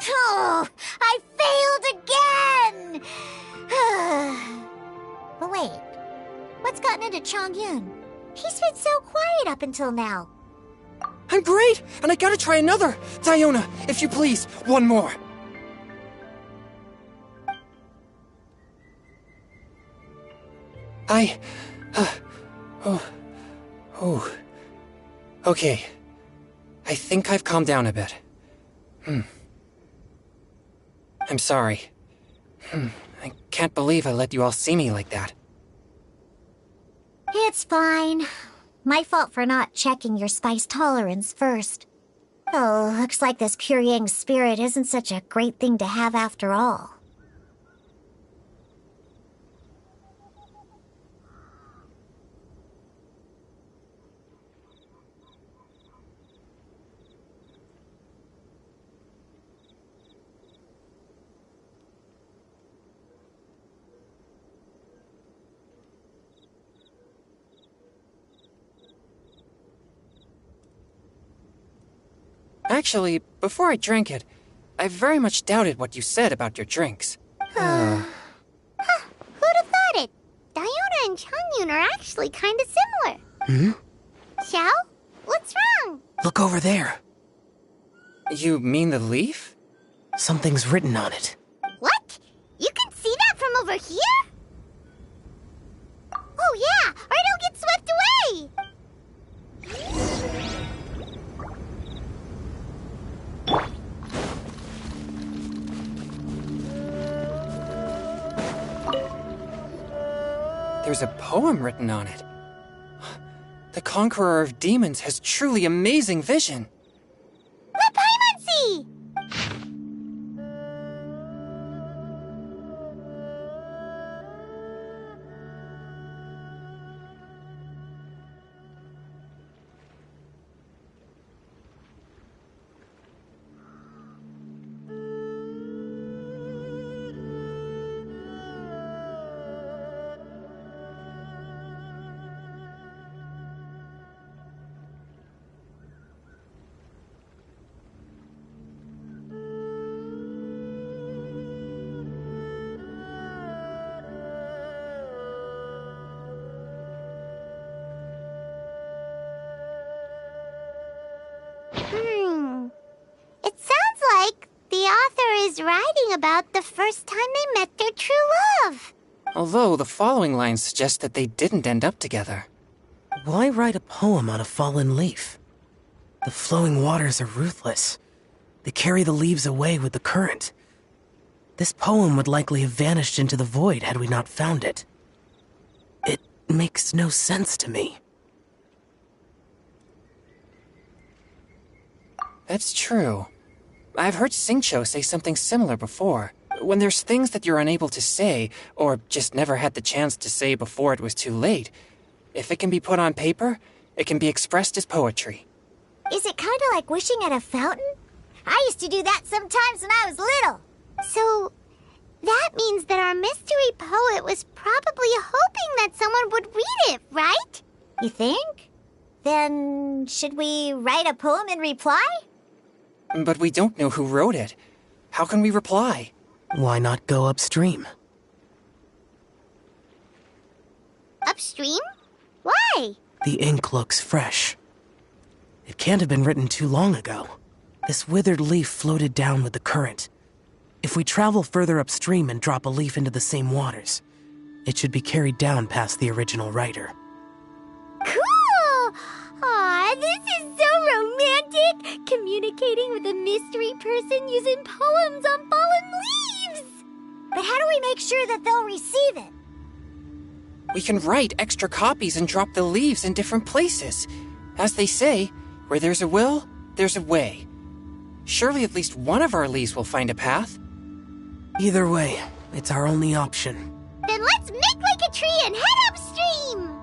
Oh, I failed again! But wait, what's gotten into Chongyun? He's been so quiet up until now. I'm great, and I gotta try another. Diona, if you please, one more. Okay. I think I've calmed down a bit. I'm sorry. I can't believe I let you all see me like that. It's fine. My fault for not checking your spice tolerance first. Oh, looks like this pure yang spirit isn't such a great thing to have after all. Actually, before I drank it, I very much doubted what you said about your drinks. Who'd have thought it? Diona and Chongyun are actually kind of similar. Xiao? What's wrong? Look over there. You mean the leaf? Something's written on it. What? You can see that from over here? Oh yeah, or it'll get swept away! There's a poem written on it. The Conqueror of Demons has truly amazing vision. Let Paimon see! It sounds like the author is writing about the first time they met their true love. Although the following lines suggest that they didn't end up together. Why write a poem on a fallen leaf? The flowing waters are ruthless. They carry the leaves away with the current. This poem would likely have vanished into the void had we not found it. It makes no sense to me. That's true. I've heard Xingqiu say something similar before. When there's things that you're unable to say, or just never had the chance to say before it was too late, if it can be put on paper, it can be expressed as poetry. Is it kind of like wishing at a fountain? I used to do that sometimes when I was little. So, that means that our mystery poet was probably hoping that someone would read it, right? You think? Then, should we write a poem in reply? But we don't know who wrote it. How can we reply? Why not go upstream? Upstream? Why? The ink looks fresh. It can't have been written too long ago. This withered leaf floated down with the current. If we travel further upstream and drop a leaf into the same waters, it should be carried down past the original writer. Cool! Aw, this is so romantic! Communicating with a mystery person using poems on fallen leaves! But how do we make sure that they'll receive it? We can write extra copies and drop the leaves in different places. As they say, where there's a will, there's a way. Surely at least one of our leaves will find a path. Either way, it's our only option. Then let's make like a tree and head upstream!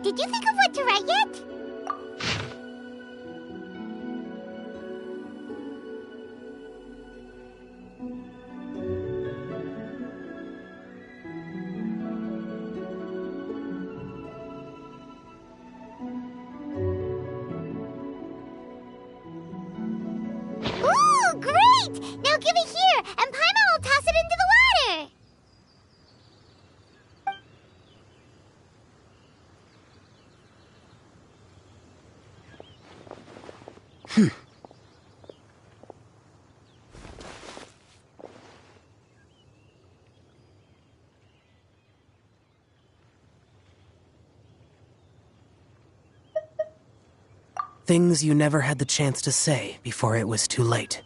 Did you think of what to write yet? Ooh, great! Now give it here, and Paimon will toss it into the water! Things you never had the chance to say before it was too late.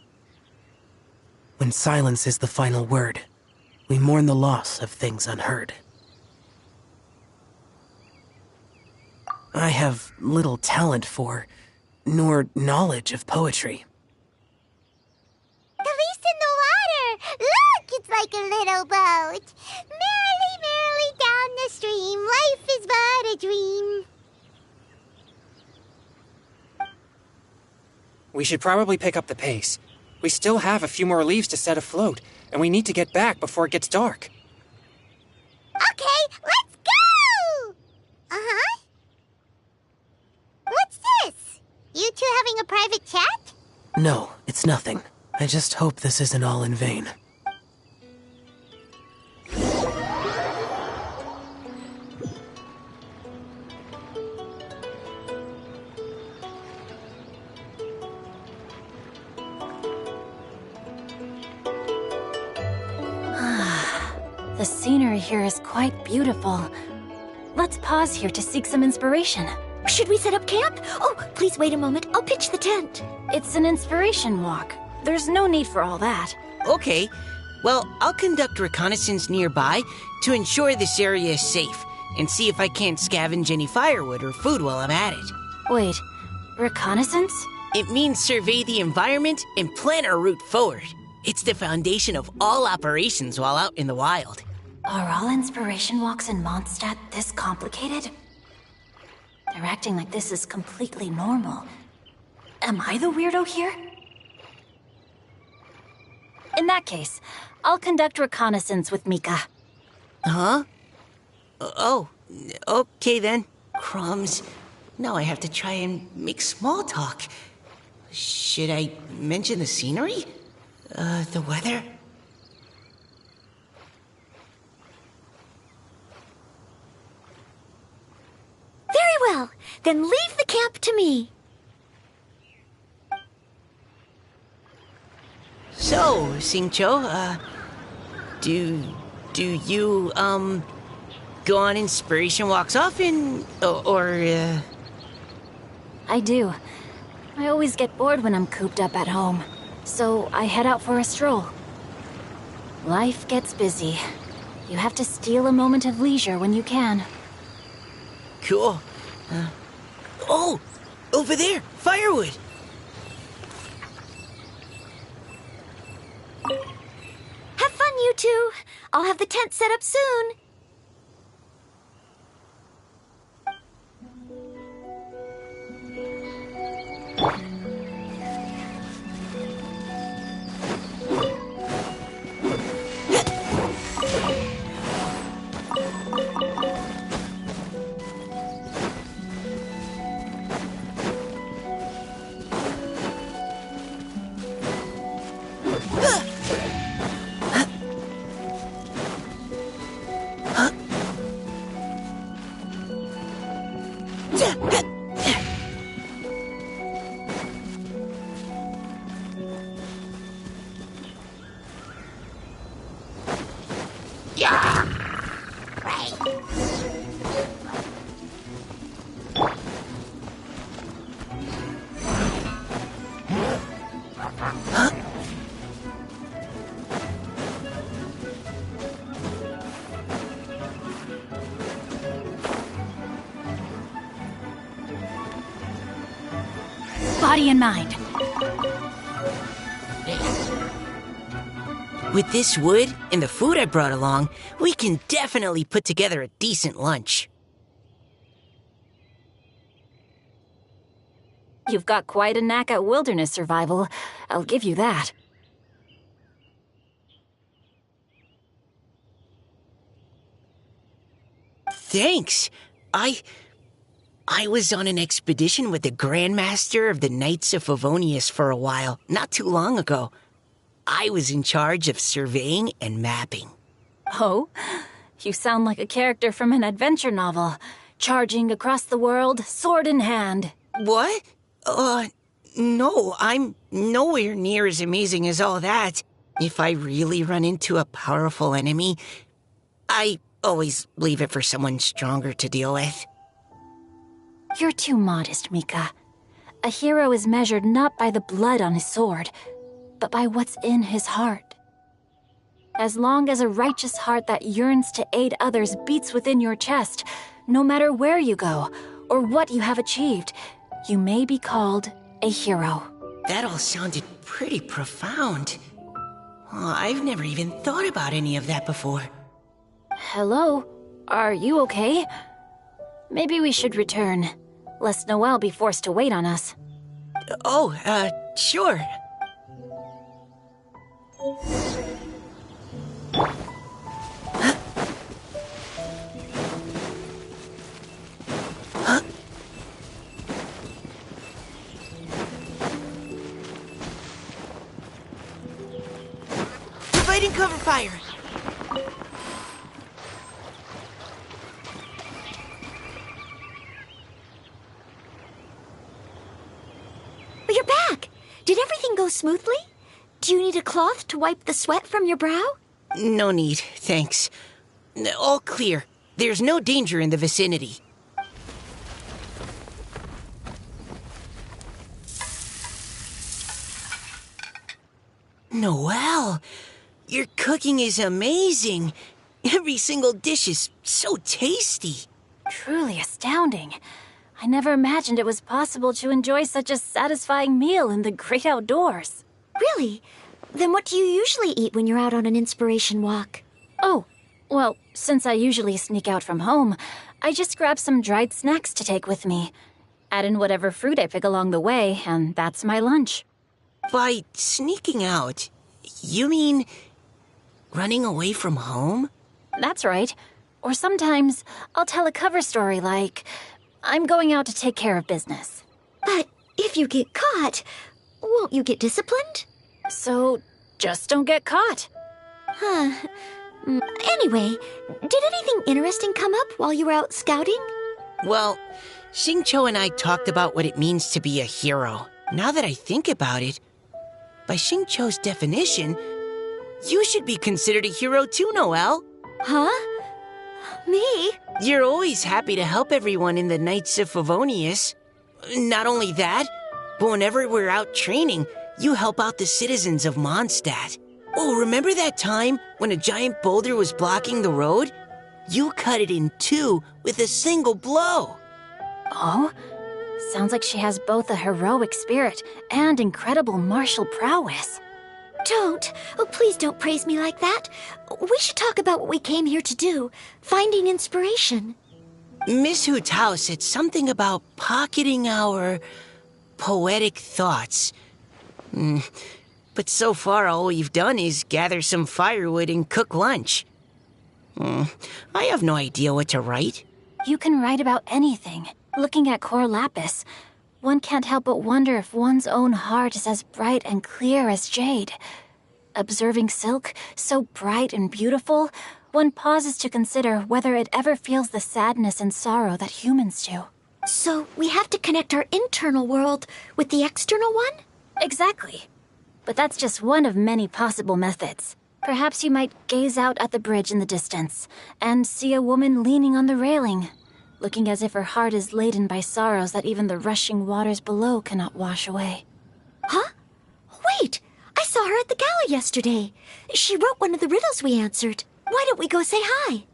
When silence is the final word, we mourn the loss of things unheard. I have little talent for, nor knowledge of poetry. The leaf's in the water! Look, it's like a little boat. Merrily, merrily down the stream, life is but a dream. We should probably pick up the pace. We still have a few more leaves to set afloat, and we need to get back before it gets dark. Okay, let's go! Uh-huh. What's this? You two having a private chat? No, it's nothing. I just hope this isn't all in vain. The scenery here is quite beautiful. Let's pause here to seek some inspiration. Should we set up camp? Oh, please wait a moment. I'll pitch the tent. It's an inspiration walk. There's no need for all that. Okay, well, I'll conduct reconnaissance nearby to ensure this area is safe, and see if I can't scavenge any firewood or food while I'm at it. Wait, reconnaissance? It means survey the environment and plan our route forward. It's the foundation of all operations while out in the wild. Are all inspiration walks in Mondstadt this complicated? They're acting like this is completely normal. Am I the weirdo here? In that case, I'll conduct reconnaissance with Mika. Huh? Oh, okay then. Crumbs. Now I have to try and make small talk. Should I mention the scenery? The weather? Very well. Then leave the camp to me. So, Singcho, do you, go on inspiration walks often, or? I do. I always get bored when I'm cooped up at home, so I head out for a stroll. Life gets busy. You have to steal a moment of leisure when you can. Cool. Oh! Over there! Firewood! Have fun, you two. I'll have the tent set up soon. Body and mind. With this wood and the food I brought along, we can definitely put together a decent lunch. You've got quite a knack at wilderness survival. I'll give you that. Thanks. I was on an expedition with the Grandmaster of the Knights of Favonius for a while, not too long ago. I was in charge of surveying and mapping. Oh? You sound like a character from an adventure novel. Charging across the world, sword in hand. What? No, I'm nowhere near as amazing as all that. If I really run into a powerful enemy, I always leave it for someone stronger to deal with. You're too modest, Mika. A hero is measured not by the blood on his sword, but by what's in his heart. As long as a righteous heart that yearns to aid others beats within your chest, no matter where you go or what you have achieved, you may be called a hero. That all sounded pretty profound. Oh, I've never even thought about any of that before. Hello? Are you okay? Maybe we should return, lest Noelle be forced to wait on us. Oh, sure. Providing cover fire. You're back! Did everything go smoothly? Do you need a cloth to wipe the sweat from your brow? No need, thanks. All clear. There's no danger in the vicinity. Noelle, your cooking is amazing. Every single dish is so tasty. Truly astounding. I never imagined it was possible to enjoy such a satisfying meal in the great outdoors. Really? Then what do you usually eat when you're out on an inspiration walk? Oh, well, since I usually sneak out from home, I just grab some dried snacks to take with me. Add in whatever fruit I pick along the way, and that's my lunch. By sneaking out, you mean running away from home? That's right. Or sometimes I'll tell a cover story like, I'm going out to take care of business. But if you get caught, won't you get disciplined? So just don't get caught. Huh. Anyway, did anything interesting come up while you were out scouting? Well, Xingqiu and I talked about what it means to be a hero. Now that I think about it, by Xingqiu's definition, you should be considered a hero too, Noelle. Huh? Me? You're always happy to help everyone in the Knights of Favonius. Not only that, but whenever we're out training, you help out the citizens of Mondstadt. Oh, remember that time when a giant boulder was blocking the road? You cut it in two with a single blow. Oh? Sounds like she has both a heroic spirit and incredible martial prowess. Don't. Oh, please don't praise me like that. We should talk about what we came here to do. Finding inspiration. Miss Hu Tao said something about pocketing our poetic thoughts. But so far all we've done is gather some firewood and cook lunch. I have no idea what to write. You can write about anything. Looking at Cor Lapis, one can't help but wonder if one's own heart is as bright and clear as jade. Observing silk, so bright and beautiful, one pauses to consider whether it ever feels the sadness and sorrow that humans do. So we have to connect our internal world with the external one? Exactly. But that's just one of many possible methods. Perhaps you might gaze out at the bridge in the distance and see a woman leaning on the railing, looking as if her heart is laden by sorrows that even the rushing waters below cannot wash away. Huh? Wait! I saw her at the gala yesterday. She wrote one of the riddles we answered. Why don't we go say hi?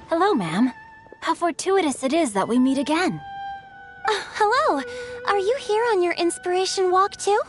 Hello, ma'am. How fortuitous it is that we meet again. Hello. Are you here on your inspiration walk too?